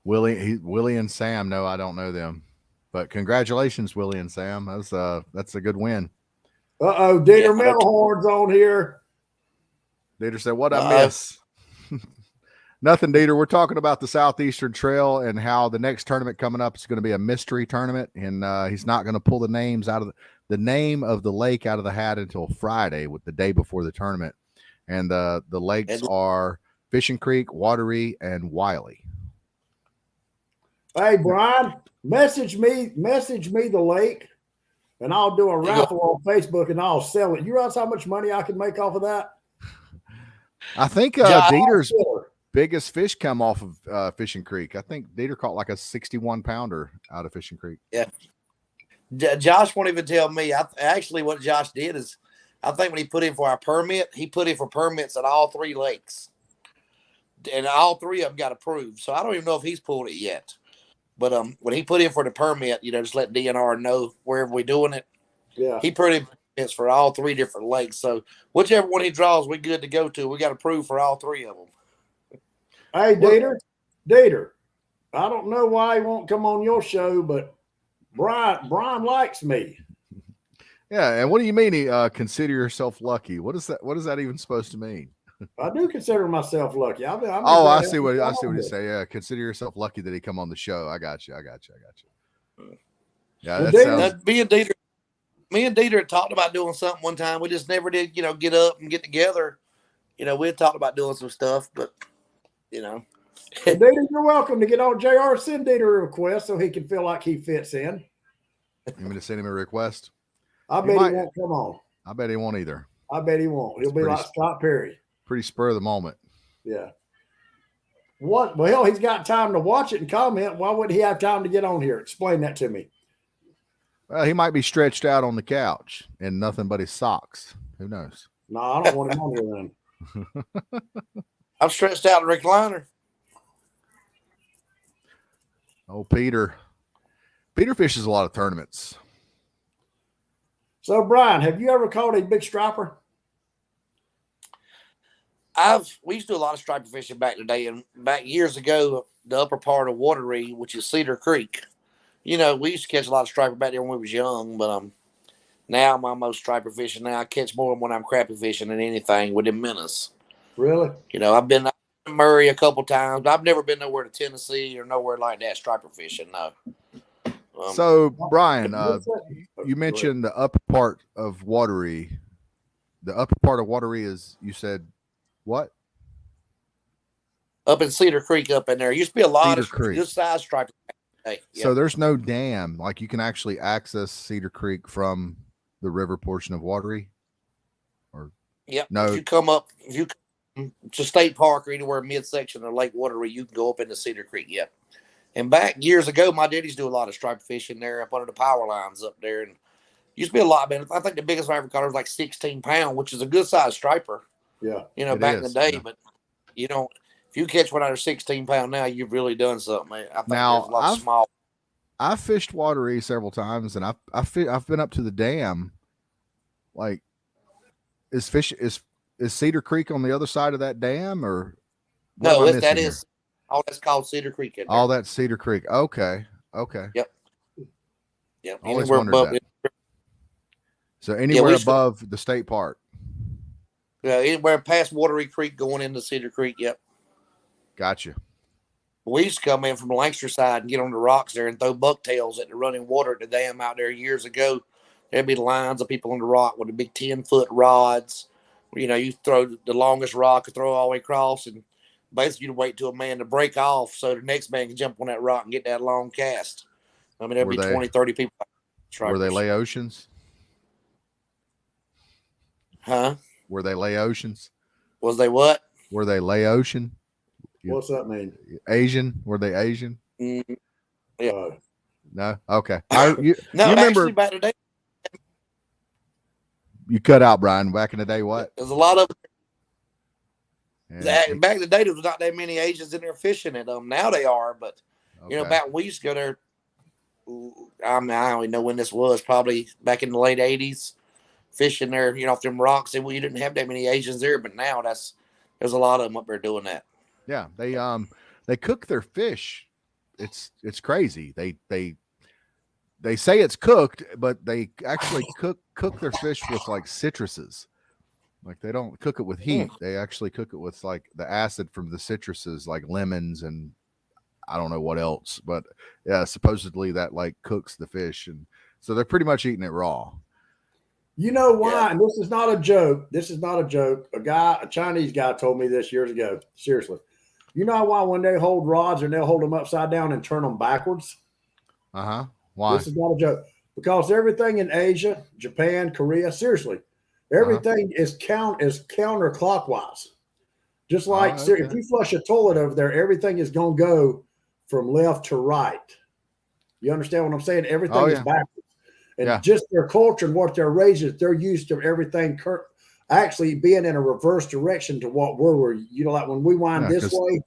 Willie and Sam. No, I don't know them. But congratulations, Willie and Sam. That's a good win. Uh-oh, Dieter Melhorn's on here. Dieter said, what I miss? Nothing, Dieter. We're talking about the Southeastern Trail and how the next tournament coming up is going to be a mystery tournament. And he's not going to pull the names out of the name of the lake out of the hat until Friday, with the day before the tournament. And the lakes are Fishing Creek, Watery, and Wiley. Hey, Brian, message me the lake, and I'll do a raffle on Facebook, and I'll sell it. You realize how much money I can make off of that? I think Dieter's biggest fish come off of Fishing Creek. I think Dieter caught like a 61-pounder out of Fishing Creek. Yeah. Josh won't even tell me. Actually, what Josh did is, I think when he put in for our permit, he put in for permits at all 3 lakes. And all 3 of them got approved. So I don't even know if he's pulled it yet. But when he put in for the permit, just let DNR know wherever we're doing it. Yeah. He put in permits for all 3 different lakes. So whichever one he draws, we're good to go to. We got approved for all 3 of them. Hey, Dieter, I don't know why he won't come on your show, but Brian likes me. Yeah, and what do you mean? Consider yourself lucky. What is that? What is that even supposed to mean? I do consider myself lucky. I see what you say. Yeah, consider yourself lucky that he come on the show. I got you. Yeah, that sounds. Me and Dieter had talked about doing something one time. We just never did, get up and get together. We had talked about doing some stuff, but Well, Dieter, you're welcome to get on. JR, send Dieter a request so he can feel like he fits in. You want me to send him a request? I bet he won't come on. I bet he won't either. I bet he won't. He'll be like Scott Perry. Pretty spur of the moment. Yeah. What? Well, he's got time to watch it and comment. Why wouldn't he have time to get on here? Explain that to me. Well, he might be stretched out on the couch and nothing but his socks. Who knows? No, I don't want him on here then. I'm stretched out in the recliner. Oh, Peter fishes a lot of tournaments. So, Brian, have you ever caught a big striper? We used to do a lot of striper fishing back in the day, and back years ago, the upper part of Watery, which is Cedar Creek. We used to catch a lot of striper back there when we was young, but now I'm almost striper fishing now. I catch more when I'm crappie fishing than anything with them minnows. Really? I've been Murray a couple times. I've never been nowhere to Tennessee or nowhere like that striper fishing. No. So Brian, you mentioned the upper part of Watery. The upper part of Watery is, you said what? Up in Cedar Creek, up in there, used to be a lot Cedar of Creek. good size striper. Hey, So there's no dam, like you can actually access Cedar Creek from the river portion of Watery. Or no? If you come to State Park or anywhere midsection of Lake Watery, you can go up into Cedar Creek. Yeah. And back years ago, my daddy's do a lot of striper fishing there up under the power lines up there, and used to be a lot, man. I think the biggest I ever caught was like 16 pounds, which is a good size striper. Yeah, back in the day, but you don't. If you catch one under 16 pound now, you've really done something. Man. I think there's a lot of small. I've fished Watery several times, and I've been up to the dam. Like, is Cedar Creek on the other side of that dam, or no? That's called Cedar Creek. In there. All that's Cedar Creek. Okay. Yep. Always wondered that. So anywhere above the state park. Yeah, anywhere past Watery Creek going into Cedar Creek. Yep. Gotcha. We used to come in from the Lancaster side and get on the rocks there and throw bucktails at the running water at the dam out there years ago. There'd be lines of people on the rock with the big 10-foot rods. You throw the longest rock and throw all the way across, and basically you'd wait till a man to break off so the next man can jump on that rock and get that long cast. I mean, there'd be 20, 30 people. Were they Laotians? Huh? Were they Laotians? Was they what? Were they Laotian? What's that mean? Asian? Were they Asian? Mm-hmm. Yeah. No? Okay. You remember back in the day? You cut out, Brian. Back in the day, what? There's a lot of back in the day, there was not that many Asians in there fishing it. Now they are, but back when we used to go there, I don't even know when this was, probably back in the late 80s, fishing there, off them rocks. And we didn't have that many Asians there, but now there's a lot of them up there doing that. Yeah, they cook their fish. It's crazy. They say it's cooked, but they actually cook their fish with like citruses. Like they don't cook it with heat. They actually cook it with like the acid from the citruses, like lemons and I don't know what else. But yeah, supposedly that like cooks the fish, and so they're pretty much eating it raw. You know why? Yeah. And this is not a joke. A Chinese guy told me this years ago. Seriously. You know why when they hold rods and they'll hold them upside down and turn them backwards? Uh-huh. Why? This is not a joke. Because everything in Asia, Japan, Korea, seriously, everything is counterclockwise. Just like if you flush a toilet over there, everything is going to go from left to right. You understand what I'm saying? Everything is backwards. And just their culture and what they're raised, they're used to everything actually being in a reverse direction to what we're like when we wind this way.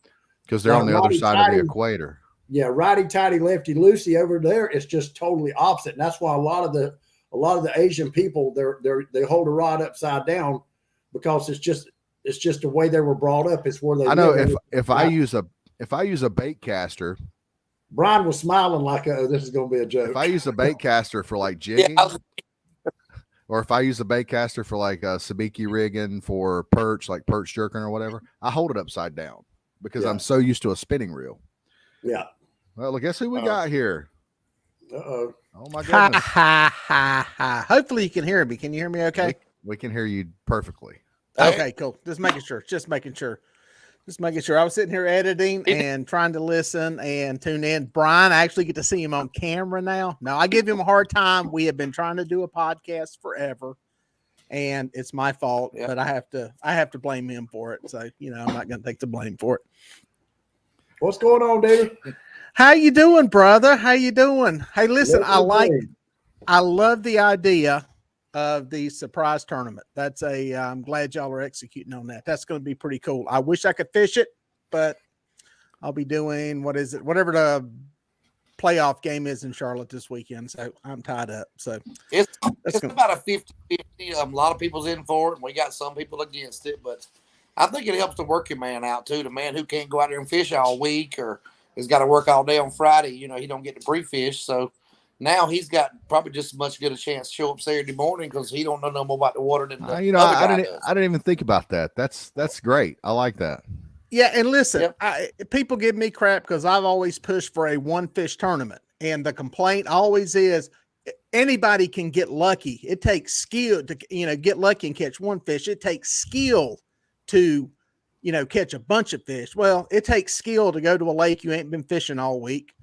Because they're on the other side of the equator. Yeah, righty-tighty, lefty-loosey over there. It's just totally opposite. And that's why a lot of the Asian people, they hold a rod upside down because it's just the way they were brought up. It's where they I know if I use a bait caster. Brian was smiling like, oh, this is going to be a joke. If I use a bait caster for like jigging, or if I use a bait caster for like sabiki rigging for perch, like perch jerking or whatever, I hold it upside down because I'm so used to a spinning reel. Yeah. Well, guess who we got here? Uh-oh. Oh my goodness. Ha. Hopefully you can hear me. Can you hear me okay? We can hear you perfectly. Okay, cool. Just making sure. I was sitting here editing and trying to listen and tune in. Brian, I actually get to see him on camera now. Now, I give him a hard time. We have been trying to do a podcast forever, and it's my fault, but I have to blame him for it. So, I'm not going to take the blame for it. What's going on, David? How you doing, brother? How you doing? Hey, listen, I love the idea of the surprise tournament. I'm glad y'all are executing on that. That's going to be pretty cool. I wish I could fish it, but I'll be doing whatever the playoff game is in Charlotte this weekend. So I'm tied up. So it's about a 50-50. A lot of people's in for it, and we got some people against it, but I think it helps the working man out too. The man who can't go out there and fish all week or has got to work all day on Friday, he don't get to pre-fish. So now he's got probably just as much good a chance to show up Saturday morning because he don't know no more about the water than the other guy does. I didn't even think about that. That's great. I like that. Yeah, and listen, Yep. People give me crap because I've always pushed for a one fish tournament, and the complaint always is anybody can get lucky. It takes skill to get lucky and catch one fish. It takes skill to catch a bunch of fish. Well, it takes skill to go to a lake you ain't been fishing all week.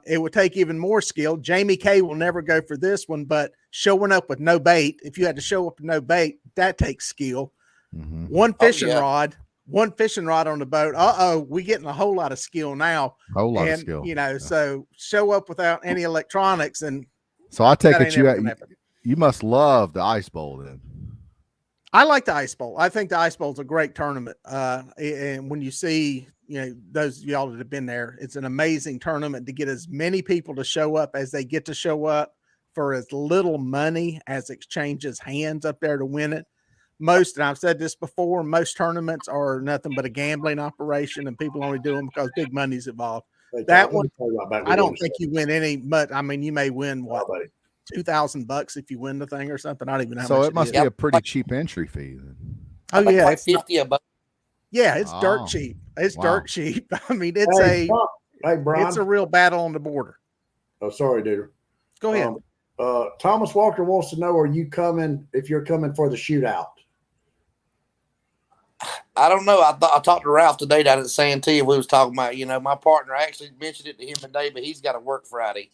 It would take even more skill. Jamie K will never go for this one, but showing up with no bait, if you had to show up with no bait, that takes skill. Mm-hmm. One fishing rod on the boat. We getting a whole lot of skill now. Whole lot of skill. So show up without any electronics. And so I take it you must love the ice bowl then. I like the ice bowl. I think the ice bowl is a great tournament. And when you see, those of y'all that have been there, it's an amazing tournament to get as many people to show up as they get to show up for as little money as exchanges hands up there to win it. And I've said this before, most tournaments are nothing but a gambling operation, and people only do them because big money's involved. That one, I don't think you win any, but I mean, you may win what, $2,000 if you win the thing or something. I don't even know. So it must be a pretty cheap entry fee then. Oh yeah, like 50 a buck. Yeah, it's dirt cheap. It's dirt cheap. I mean, it's Brian, it's a real battle on the border. Oh, sorry, dude. Go ahead. Thomas Walker wants to know: are you coming? If you're coming for the shootout? I don't know. I talked to Ralph today down at Santee. We was talking about, my partner. I actually mentioned it to him today, but he's got to work Friday.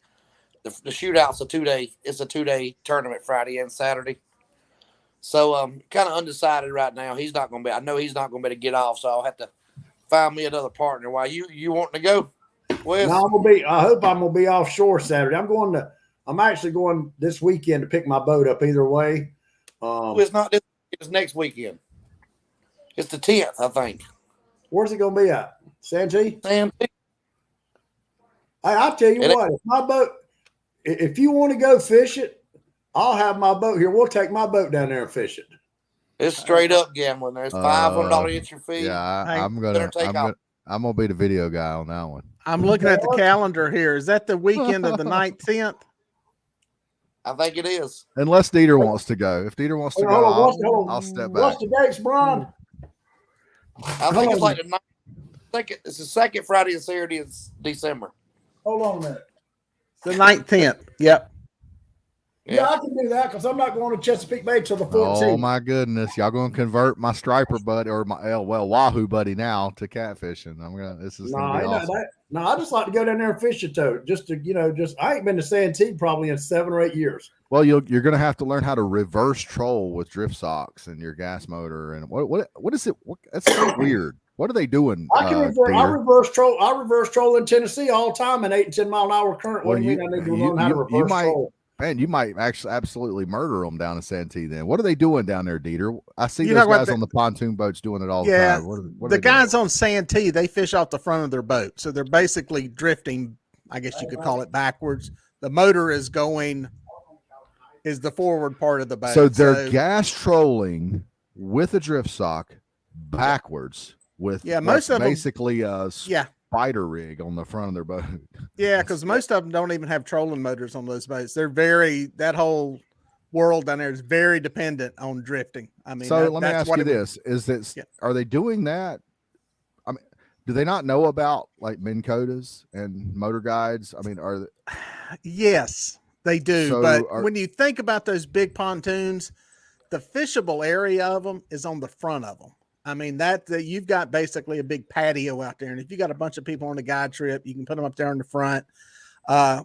The shootout's a 2-day. It's a 2-day tournament, Friday and Saturday. So kind of undecided right now. He's not going to be. I know he's not going to be able to get off. So I'll have to find me another partner. Why you wanting to go? Wes? No, I hope I'm gonna be offshore Saturday. I'm actually going this weekend to pick my boat up. Either way, it's not this. It's next weekend. It's the 10th, I think. Where's it going to be at? Santee? Santee. I'll tell you what. If my boat, if you want to go fish it, I'll have my boat here. We'll take my boat down there and fish it. It's straight up gambling. There's $500 entry fee. Yeah, I'm gonna be the video guy on that one. I'm looking at the calendar here. Is that the weekend of the 9th, 10th? I think it is. Unless Dieter wants to go. If Dieter wants to go, I'll step back. What's the dates, Brian? I think it's like the 9th. I think it's the second Friday and Saturday in December. Hold on a minute. The 9th, 10th. Yep. Yeah, I can do that because I'm not going to Chesapeake Bay till the 14th. Oh my goodness, y'all going to convert my striper buddy or my Wahoo buddy now to catfishing? This is gonna be awesome. No, I just like to go down there and fish it though. I ain't been to Santee probably in 7 or 8 years. Well, you're going to have to learn how to reverse troll with drift socks and your gas motor. And what is it? That's so weird. What are they doing? I reverse troll. I reverse troll in Tennessee all the time in 8 and 10 mile an hour current. What do you mean I need to learn how to reverse troll? Man, you might actually absolutely murder them down in Santee then. What are they doing down there, Dieter? I see those guys on the pontoon boats doing it all the time. What the guys on Santee, they fish off the front of their boat. So they're basically drifting, I guess you could call it backwards. The motor is the forward part of the boat. So they're gas trolling with a drift sock backwards with most of basically spider rig on the front of their boat. Yeah, because most of them don't even have trolling motors on those boats. That whole world down there is very dependent on drifting. I mean, so let me ask you this: are they doing that? I mean, do they not know about like Minn Kotas and motor guides? I mean, are they? Yes, they do. But when you think about those big pontoons, the fishable area of them is on the front of them. I mean, you've got basically a big patio out there. And if you got a bunch of people on a guide trip, you can put them up there in the front.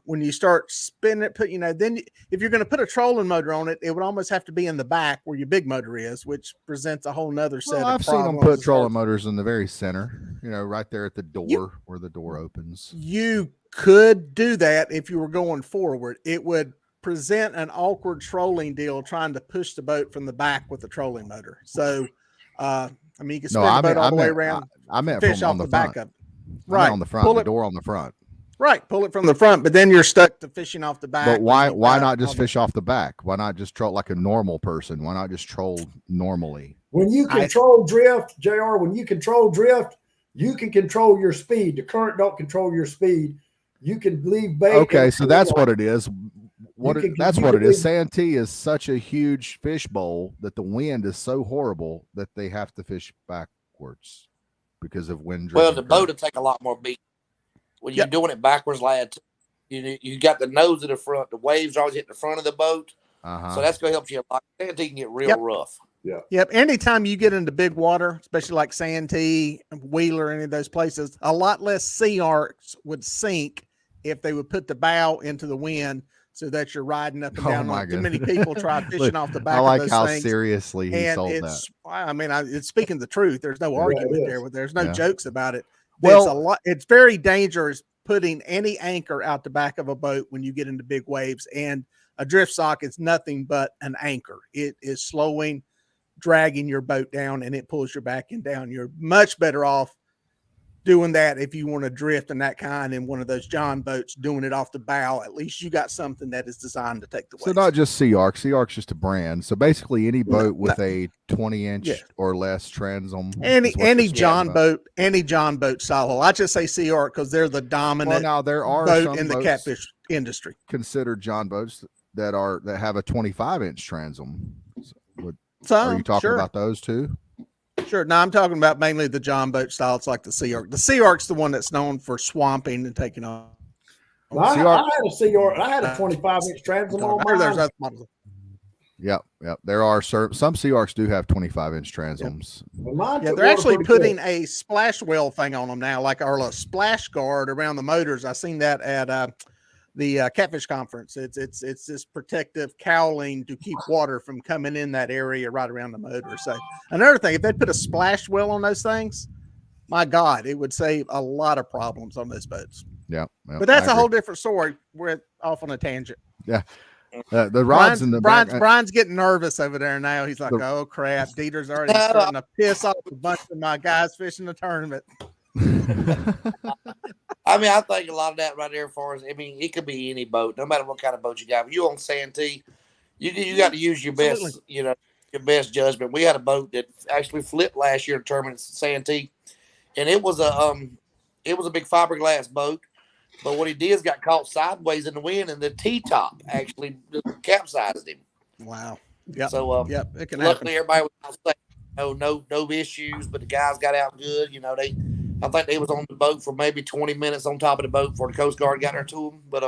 When you start spinning it, then if you're going to put a trolling motor on it, it would almost have to be in the back where your big motor is, which presents a whole nother set of problems. I've seen them put trolling motors in the very center, right there at the door where the door opens. You could do that if you were going forward. It would present an awkward trolling deal trying to push the boat from the back with the trolling motor. So, I mean, you can spin the boat all the way around. I meant fish from off on the back front. of it. Right. On the front, the door on the front. Right. Pull it from the front, but then you're stuck to fishing off the back. But why not just fish off the back? Why not just troll like a normal person? Why not just troll normally? When you control drift, JR, you can control your speed. The current don't control your speed. You can leave bait. Okay, so that's what it is. That's what it is. Santee is such a huge fish bowl that the wind is so horrible that they have to fish backwards. because of wind. Well, the boat will take a lot more beat when you're doing it backwards, lad. You got the nose of the front. The waves always hit the front of the boat, so that's going to help you a lot. Santee can get real rough. Yeah. Yep. Anytime you get into big water, especially like Santee, Wheeler, any of those places, a lot less sea arcs would sink if they would put the bow into the wind so that you're riding up and down. my Too many people try fishing off the back. I like of those how things. seriously he And sold it's, that. I mean, it's speaking the truth. There's no argument there. There's no jokes about it. Well, It's a lot. It's very dangerous putting any anchor out the back of a boat when you get into big waves. And a drift sock is nothing but an anchor. It is slowing, dragging your boat down, and it pulls your back end down. You're much better off doing that if you want to drift in that kind in one of those John boats, doing it off the bow. At least you got something that is designed to take the waves. So not just Sea Arc. Sea Arc's just a brand. So basically any boat with a 20-inch or less transom. Any John boat style. I just say Sea Arc because they're the dominant now there are boat in the catfish industry. Considered John boats that have a 25-inch transom. Are you talking about those too? Sure. No, I'm talking about mainly the John boat style. It's like the Sea Arc. The Sea Arc's the one that's known for swamping and taking off. Well, I had a Sea Arc. I had a 25-inch transom on mine. There's other models. Yep. There are some Sea Arcs do have 25-inch transoms. Well, they're actually putting a splash well thing on them now, like a splash guard around the motors. I seen that at the Catfish conference. It's this protective cowling to keep water from coming in that area right around the motor. So another thing, if they put a splash well on those things, my God, it would save a lot of problems on those boats. Yeah. But that's a whole different story. We're off on a tangent. Yeah. The rods in the back. Brian's getting nervous over there now. He's like, oh crap. Dieter's already starting to piss off a bunch of my guys fishing the tournament. I mean, I think a lot of that right there for us. I mean, it could be any boat, no matter what kind of boat you got. If you on Santee, you got to use your best, your best judgment. We had a boat that actually flipped last year in tournament at Santee, and it was a big fiberglass boat. But what he did is got caught sideways in the wind, and the T-top actually capsized him. Wow. Yeah. So it can luckily happen. everybody was out safe. No issues, but the guys got out good. I think they was on the boat for maybe 20 minutes on top of the boat before the Coast Guard got there to them. But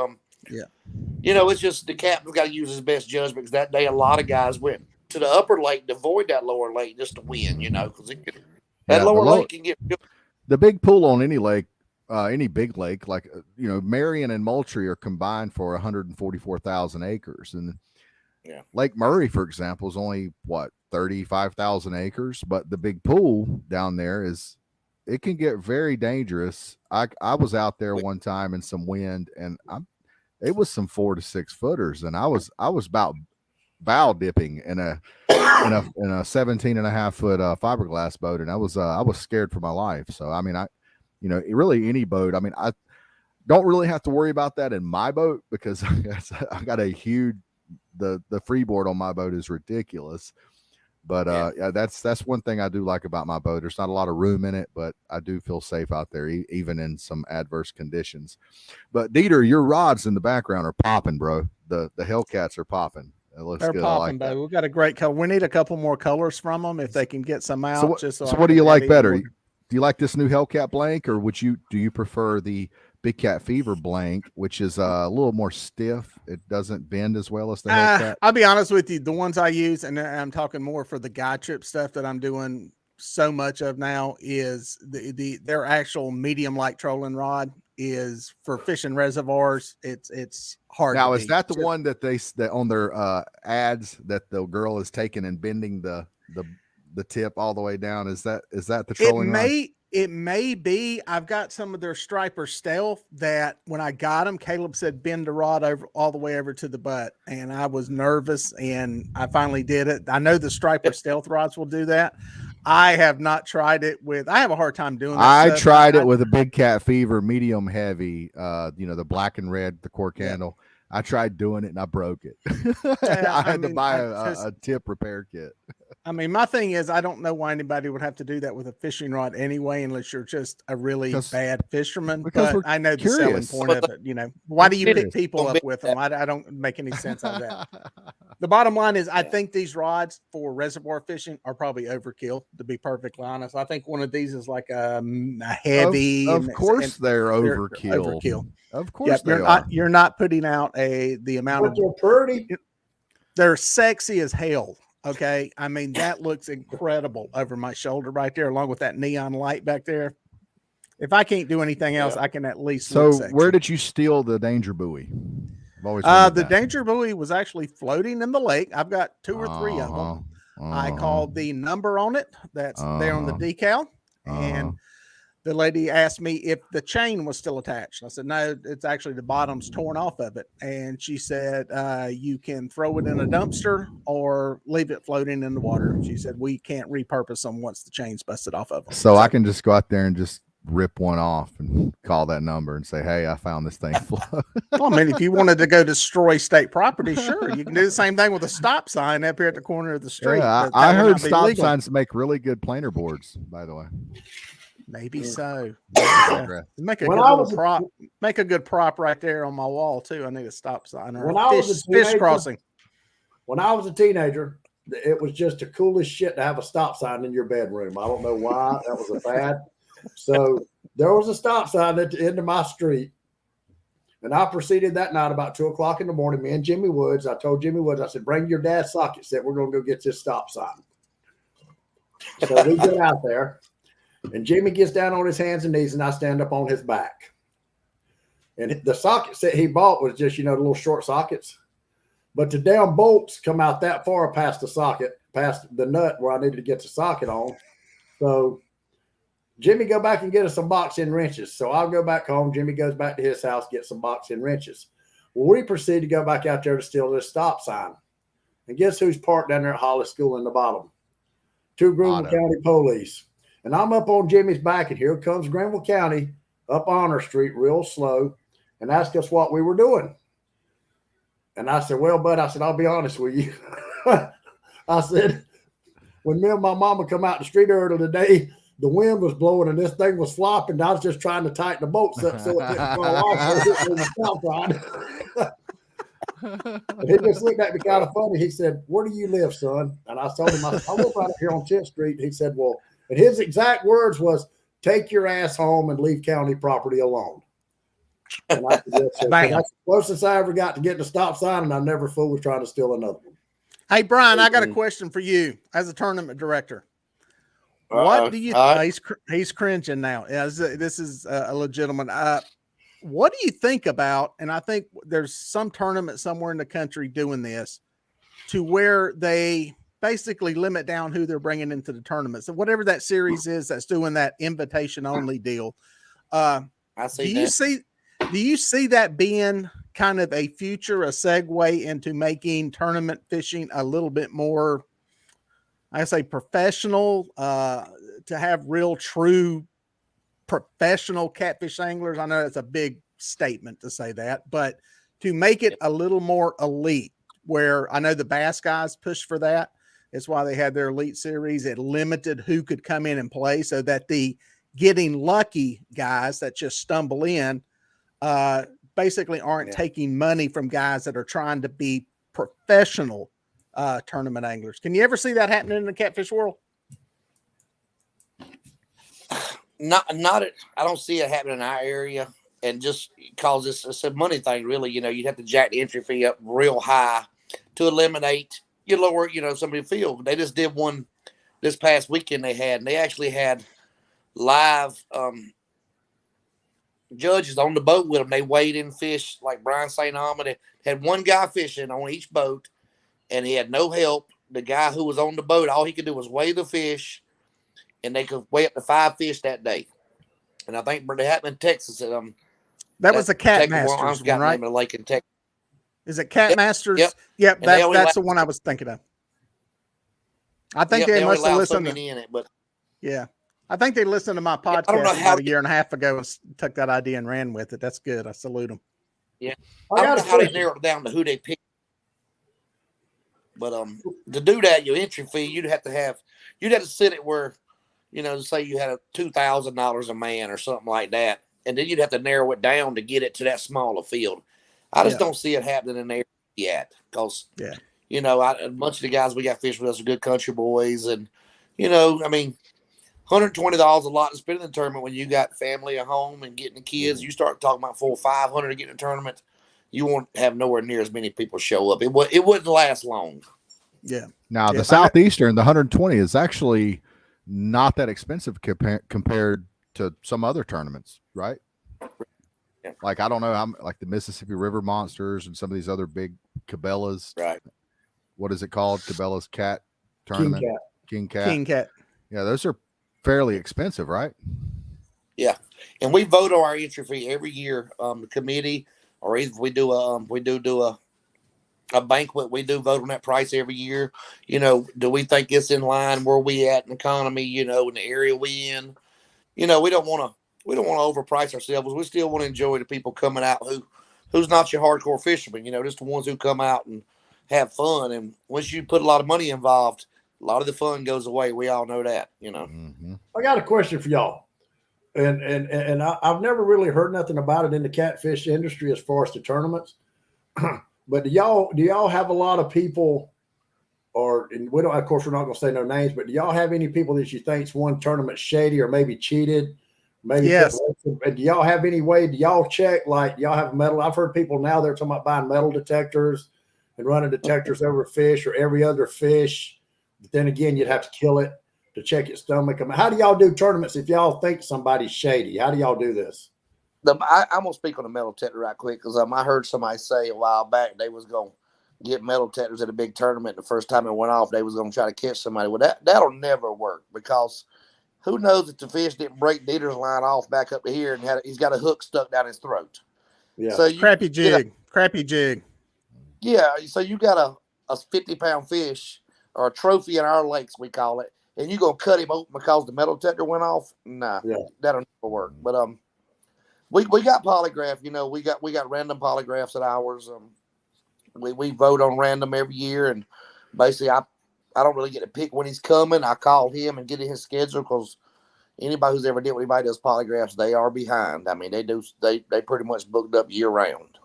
it's just the captain's got to use his best judgment because that day a lot of guys went to the upper lake to avoid that lower lake just to win. Because that lower lake can get the big pool on any lake. Any big lake like Marion and Moultrie are combined for 144,000 acres, and Lake Murray, for example, is only 35,000 acres. But the big pool down there it can get very dangerous. I was out there one time in some wind, and it was some 4 to 6 footers, and I was about bow dipping in a 17.5 foot fiberglass boat, and I was scared for my life. So I mean really any boat. I mean, I don't really have to worry about that in my boat because I got a huge, the freeboard on my boat is ridiculous. But that's one thing I do like about my boat. There's not a lot of room in it, but I do feel safe out there, even in some adverse conditions. But Dieter, your rods in the background are popping, bro. The Hellcats are popping. It looks They're good. popping, baby. We've got a great color. We need a couple more colors from them if they can get some out. So what do you like better? Do you like this new Hellcat blank, or do you prefer the Big Cat Fever blank, which is a little more stiff? It doesn't bend as well as the Hellcat. I'll be honest with you. The ones I use, and I'm talking more for the guy trip stuff that I'm doing so much of now, is their actual medium light trolling rod is for fishing reservoirs. It's hard. Now, is that the one that that on their ads that the girl is taking and bending the tip all the way down? Is that the trolling rod? It may be. I've got some of their Striper Stealth that when I got them, Caleb said bend the rod all the way over to the butt, and I was nervous, and I finally did it. I know the Striper Stealth rods will do that. I have not tried it with. I have a hard time doing that. I tried it with a Big Cat Fever medium heavy. The black and red, the cork handle. I tried doing it and I broke it. I had to buy a tip repair kit. I mean, my thing is, I don't know why anybody would have to do that with a fishing rod anyway, unless you're just a really bad fisherman. But I know the selling point of it. Why do you pick people up with them? I don't make any sense out of that. The bottom line is, I think these rods for reservoir fishing are probably overkill, to be perfectly honest. I think one of these is like a heavy. Of course, they're overkill. Overkill. Of course, You're not putting out the amount But of. they're pretty. They're sexy as hell. Okay, I mean that looks incredible over my shoulder right there, along with that neon light back there. If I can't do anything else, I can at least. So, look sexy. where did you steal the danger buoy? I've always the wondered that. danger buoy was actually floating in the lake. I've got 2 or 3 of them. I called the number on it that's there on the decal, and the lady asked me if the chain was still attached. I said, no, it's actually the bottom's torn off of it. And she said, you can throw it in a dumpster or leave it floating in the water. She said, we can't repurpose them once the chain's busted off of them. So I can just go out there and just rip one off and call that number and say, hey, I found this thing float. Well, I mean, if you wanted to go destroy state property, sure, you can do the same thing with a stop sign up here at the corner of the street. Yeah, I heard stop signs make really good planer boards, by the way. Maybe so. Yeah. Make a good little prop. Make a good prop right there on my wall too. I need a stop sign or a fish crossing. When I was a teenager, it was just the coolest shit to have a stop sign in your bedroom. I don't know why that was a fad. So there was a stop sign at the end of my street, and I proceeded that night about 2 o'clock in the morning. Me and Jimmy Woods. I told Jimmy Woods, I said, "Bring your dad's socket set. We're going to go get this stop sign." So we get out there. And Jimmy gets down on his hands and knees, and I stand up on his back. And the socket set he bought was just, the little short sockets. But the damn bolts come out that far past the socket, past the nut where I needed to get the socket on. So Jimmy, go back and get us some box-in wrenches. So I'll go back home. Jimmy goes back to his house, get some box-in wrenches. Well, we proceed to go back out there to steal this stop sign. And guess who's parked down there at Hollis School in the bottom? 2 Greenville County police. And I'm up on Jimmy's back, and here comes Greenville County up Honor Street real slow and asked us what we were doing. And I said, well, bud, I'll be honest with you. I said, when me and my mama come out the street earlier today, the wind was blowing and this thing was flopping. I was just trying to tighten the bolts up so it didn't fall off. He just looked at me kind of funny. He said, where do you live, son? And I told him, I live right up here on 10th Street. He said, well, and his exact words was, take your ass home and leave county property alone. And I said, yes, that's the closest I ever got to getting a stop sign, and I never fooled with trying to steal another one. Hey, Brian, I got a question for you as a tournament director. What do you he's cringing now. This is a legitimate. What do you think about, and I think there's some tournament somewhere in the country doing this, to where they basically limit down who they're bringing into the tournament. So whatever that series is that's doing that invitation only deal. Do you see that being kind of a future, a segue into making tournament fishing a little bit more, I say, professional, to have real true professional catfish anglers? I know it's a big statement to say that, but to make it a little more elite, where I know the bass guys push for that. It's why they had their elite series. It limited who could come in and play so that the getting lucky guys that just stumble in basically aren't taking money from guys that are trying to be professional tournament anglers. Can you ever see that happening in the catfish world? Not I don't see it happening in our area, and just cause it's a money thing, really. You'd have to jack the entry fee up real high to eliminate you lower, somebody field. They just did one this past weekend and they actually had live judges on the boat with them. They weighed in fish like Brian St. Alma. They had one guy fishing on each boat, and he had no help. The guy who was on the boat, all he could do was weigh the fish, and they could weigh up to 5 fish that day. And I think they happened in Texas. That was the Cat Masters one, right? The lake in Texas. Is it Cat Masters? Yep. That's the one I was thinking of. I think they must have listened in it, but yeah, I think they listened to my podcast about a year and a half ago and took that idea and ran with it. That's good. I salute them. Yeah, I don't know how they narrowed it down to who they picked, but to do that, your entry fee, you'd have to sit it where, say you had $2,000 a man or something like that, and then you'd have to narrow it down to get it to that smaller field. I just don't see it happening in there yet, because You know, a bunch of the guys we got fishing with us are good country boys, and you know, I mean, $120 a lot to spend in the tournament when you got family at home and getting the kids. You start talking about 400 or 500 to get in a tournament, you won't have nowhere near as many people show up. It wouldn't last long. Yeah. Now Yeah, the Southeastern, the 120 is actually not that expensive compared to some other tournaments, right? Yeah. Like I don't know, I'm like the Mississippi River Monsters and some of these other big Cabela's. Right. What is it called? Cabela's Cat Tournament. King Cat. King Cat. Yeah, those are fairly expensive, right? Yeah, and we vote on our entry fee every year. The committee, or if we do a banquet, we do vote on that price every year. You know, do we think it's in line where we at in the economy? You know, in the area we in. You know, we don't want to overprice ourselves. We still want to enjoy the people coming out who's not your hardcore fisherman. You know, just the ones who come out and have fun. And once you put a lot of money involved, a lot of the fun goes away. We all know that. You know. Mm-hmm. I got a question for y'all. And I've never really heard nothing about it in the catfish industry as far as the tournaments. But do y'all have a lot of people, and we don't, of course, we're not going to say no names, but do y'all have any people that you think's won tournament shady or maybe cheated? Maybe yes. And do y'all have any way? Do y'all check, like, y'all have metal? I've heard people now they're talking about buying metal detectors and running detectors over fish or every other fish. But then again, you'd have to kill it to check its stomach. I mean, how do y'all do tournaments if y'all think somebody's shady? How do y'all do this? I'm gonna speak on the metal detector right quick because I heard somebody say a while back they was gonna get metal detectors at a big tournament. The first time it went off, they was gonna try to catch somebody. Well, that'll never work because who knows if the fish didn't break Dieter's line off back up to here and he's got a hook stuck down his throat. Yeah, so crappy jig. Yeah, so you got a 50-pound fish or a trophy in our lakes, we call it, and you gonna cut him open because the metal detector went off? Nah, that'll never work. But we got polygraph. You know, we got random polygraphs at ours. We vote on random every year, and basically I don't really get to pick when he's coming. I call him and get in his schedule because anybody who's ever did with anybody does polygraphs, they are behind. I mean, they pretty much booked up year round.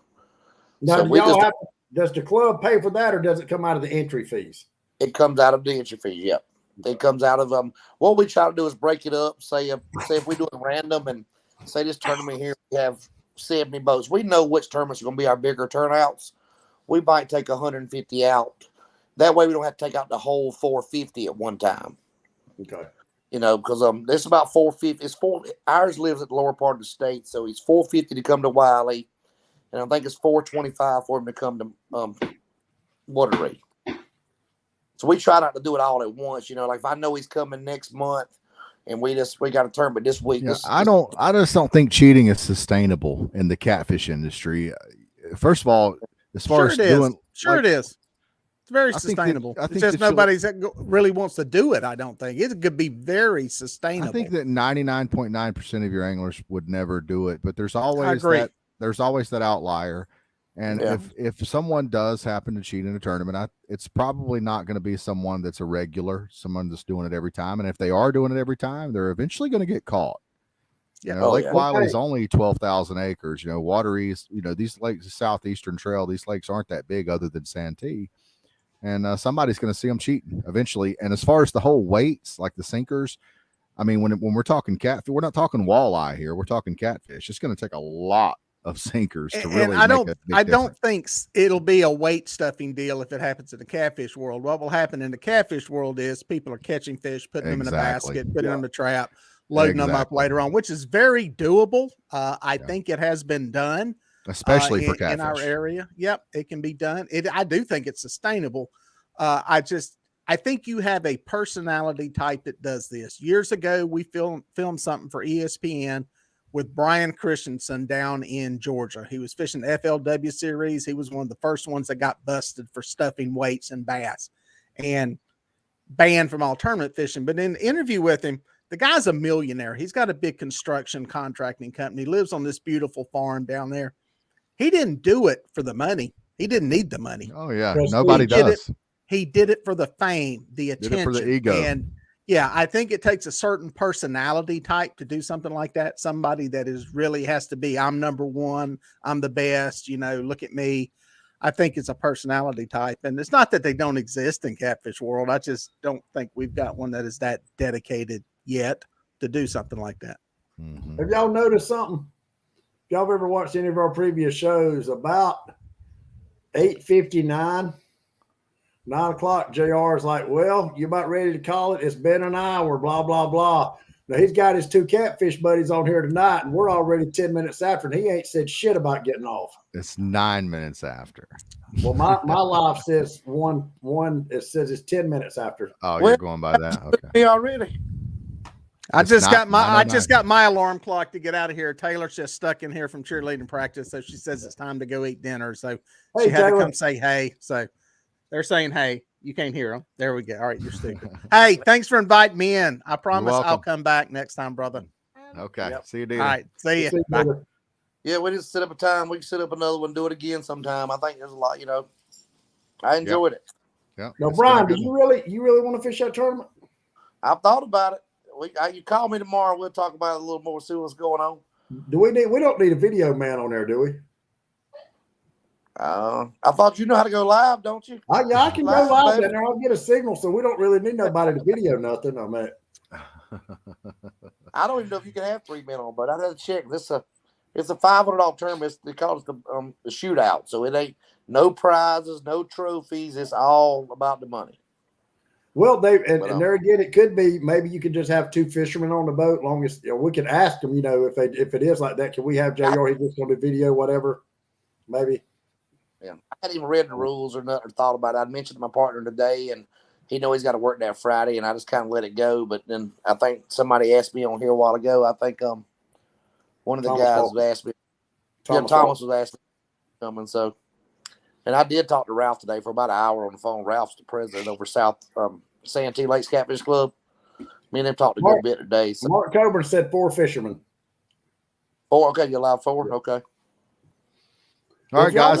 Now, So does the club pay for that, or does it come out of the entry fees? It comes out of the entry fees. Yep. It comes out of what we try to do is break it up. Say if we do it random and say this tournament here we have 70 boats. We know which tournaments are going to be our bigger turnouts. We might take 150 out. That way we don't have to take out the whole 450 at one time. Okay. You know, because it's about 450. Ours lives at the lower part of the state, so he's 450 to come to Wiley, and I think it's 425 for him to come to Wateree. So we try not to do it all at once. You know, like if I know he's coming next month, and we got a tournament this week. Yeah, I just don't think cheating is sustainable in the catfish industry. First of all, as far as doing, it is. It's very sustainable. It's just nobody that really wants to do it. I don't think it could be very sustainable. I think that 99.9% of your anglers would never do it, but there's always that outlier. And if someone does happen to cheat in a tournament, it's probably not going to be someone that's a regular, someone that's doing it every time. And if they are doing it every time, they're eventually going to get caught. Yeah. You know, Lake Wiley's only 12,000 acres. You know, Wateree's, you know, these lakes, the Southeastern Trail, these lakes aren't that big other than Santee. And somebody's going to see them cheating eventually. And as far as the whole weights, like the sinkers, I mean, when we're talking catfish, we're not talking walleye here. We're talking catfish. It's going to take a lot of sinkers to really I don't think it'll be a weight stuffing deal if it happens in the catfish world. What will happen in the catfish world is people are catching fish, putting them in a basket, putting them in a trap, loading them up later on, which is very doable. I think it has been done, especially for catfish in our area. Yep, it can be done. I do think it's sustainable. I think you have a personality type that does this. Years ago, we filmed something for ESPN with Brian Christensen down in Georgia. He was fishing the FLW series. He was one of the first ones that got busted for stuffing weights and bass and banned from all tournament fishing. But in the interview with him, the guy's a millionaire. He's got a big construction contracting company, lives on this beautiful farm down there. He didn't do it for the money. He didn't need the money. Oh, yeah. Nobody does. He did it for the fame, the attention. Did it for the ego. And yeah, I think it takes a certain personality type to do something like that. Somebody that really has to be, I'm number one, I'm the best, you know, look at me. I think it's a personality type, and it's not that they don't exist in catfish world. I just don't think we've got one that is that dedicated yet to do something like that. Mm-hmm. Have y'all noticed something? If y'all have ever watched any of our previous shows, about 8:59, 9 o'clock, JR is like, well, you about ready to call it? It's been an hour, blah, blah, blah. Now, he's got his 2 catfish buddies on here tonight, and we're already 10 minutes after, and he ain't said shit about getting off. It's 9 minutes after. Well, my live says it says it's 10 minutes after. Oh, you're going by that. Okay. Me already. I just got my alarm clock to get out of here. Taylor's just stuck in here from cheerleading practice, so she says it's time to go eat dinner. So she had to come say hey. So they're saying hey. You can't hear them. There we go. All right, you're stupid. Hey, thanks for inviting me in. I promise I'll come back next time, brother. Okay. Yep. See you, dude. All right. See you. Bye. Yeah, we just set up a time. We can set up another one, do it again sometime. I think there's a lot, I enjoyed it. Yeah. Now, Brian, do you really want to fish that tournament? I've thought about it. You call me tomorrow. We'll talk about it a little more, see what's going on. We don't need a video man on there, do we? I thought you know how to go live, don't you? I can go live there. I'll get a signal, so we don't really need nobody to video nothing. I mean, I don't even know if you can have 3 men on, but I had to check. It's a $500 tournament. They call it the shootout, so it ain't no prizes, no trophies. It's all about the money. Well, and there again, it could be maybe you could just have 2 fishermen on the boat. Long as we could ask them, if it is like that, can we have JR? He's just going to do video, whatever, maybe. Yeah, I hadn't even read the rules or nothing, or thought about it. I mentioned to my partner today, and he knows he's got to work that Friday, and I just kind of let it go. But then I think somebody asked me on here a while ago. I think one of the guys was asked me. Thomas was asking me coming. So, and I did talk to Ralph today for about an hour on the phone. Ralph's the president over South Santee Lakes Catfish Club. Me and them talked a good bit today. So. Mark Coburn said 4 fishermen. 4? Okay, you allowed 4? Okay. All right, guys.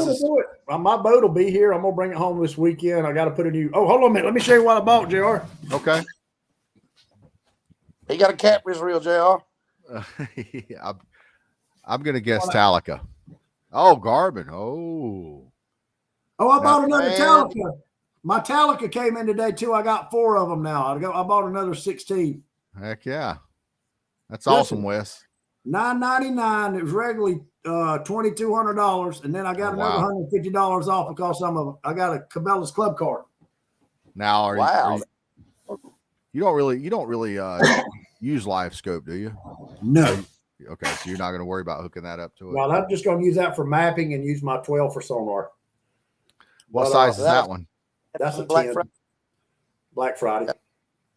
My boat will be here. I'm gonna bring it home this weekend. I got to put a new. Oh, hold on a minute. Let me show you what I bought, JR. Okay. He got a catfish reel, JR. I'm gonna guess Talica. Oh, Garbin. Oh, I bought another Talica. My Talica came in today too. I got 4 of them now. I bought another 16. Heck yeah, that's awesome, Wes. $9.99. It was regularly $2,200, and then I got another $150 off because I got a Cabela's club card. Now, you don't really use live scope, do you? No. Okay, so you're not going to worry about hooking that up to it. No, I'm just going to use that for mapping and use my 12 for sonar. What size is that one? That's a Black 10. Friday. Black Friday.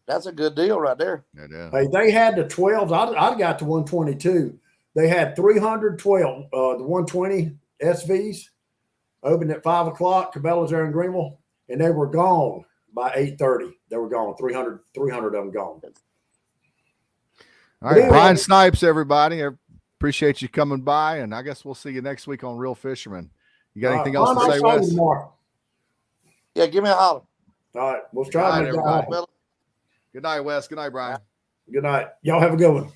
That's a good deal right there. It is. Hey, they had the 12s. I got to 122. They had 312, the 120 SVs opened at 5 o'clock. Cabela's there in Greenville, and they were gone by 8:30. They were gone. 300 of them gone. All right, Brian Snipes, everybody. I appreciate you coming by, and I guess we'll see you next week on Real Fisherman. You got anything else to say, Wes? Yeah, give me a holler. All right, we'll try to make that happen. Good night, Wes. Good night, Brian. Good night. Y'all have a good one.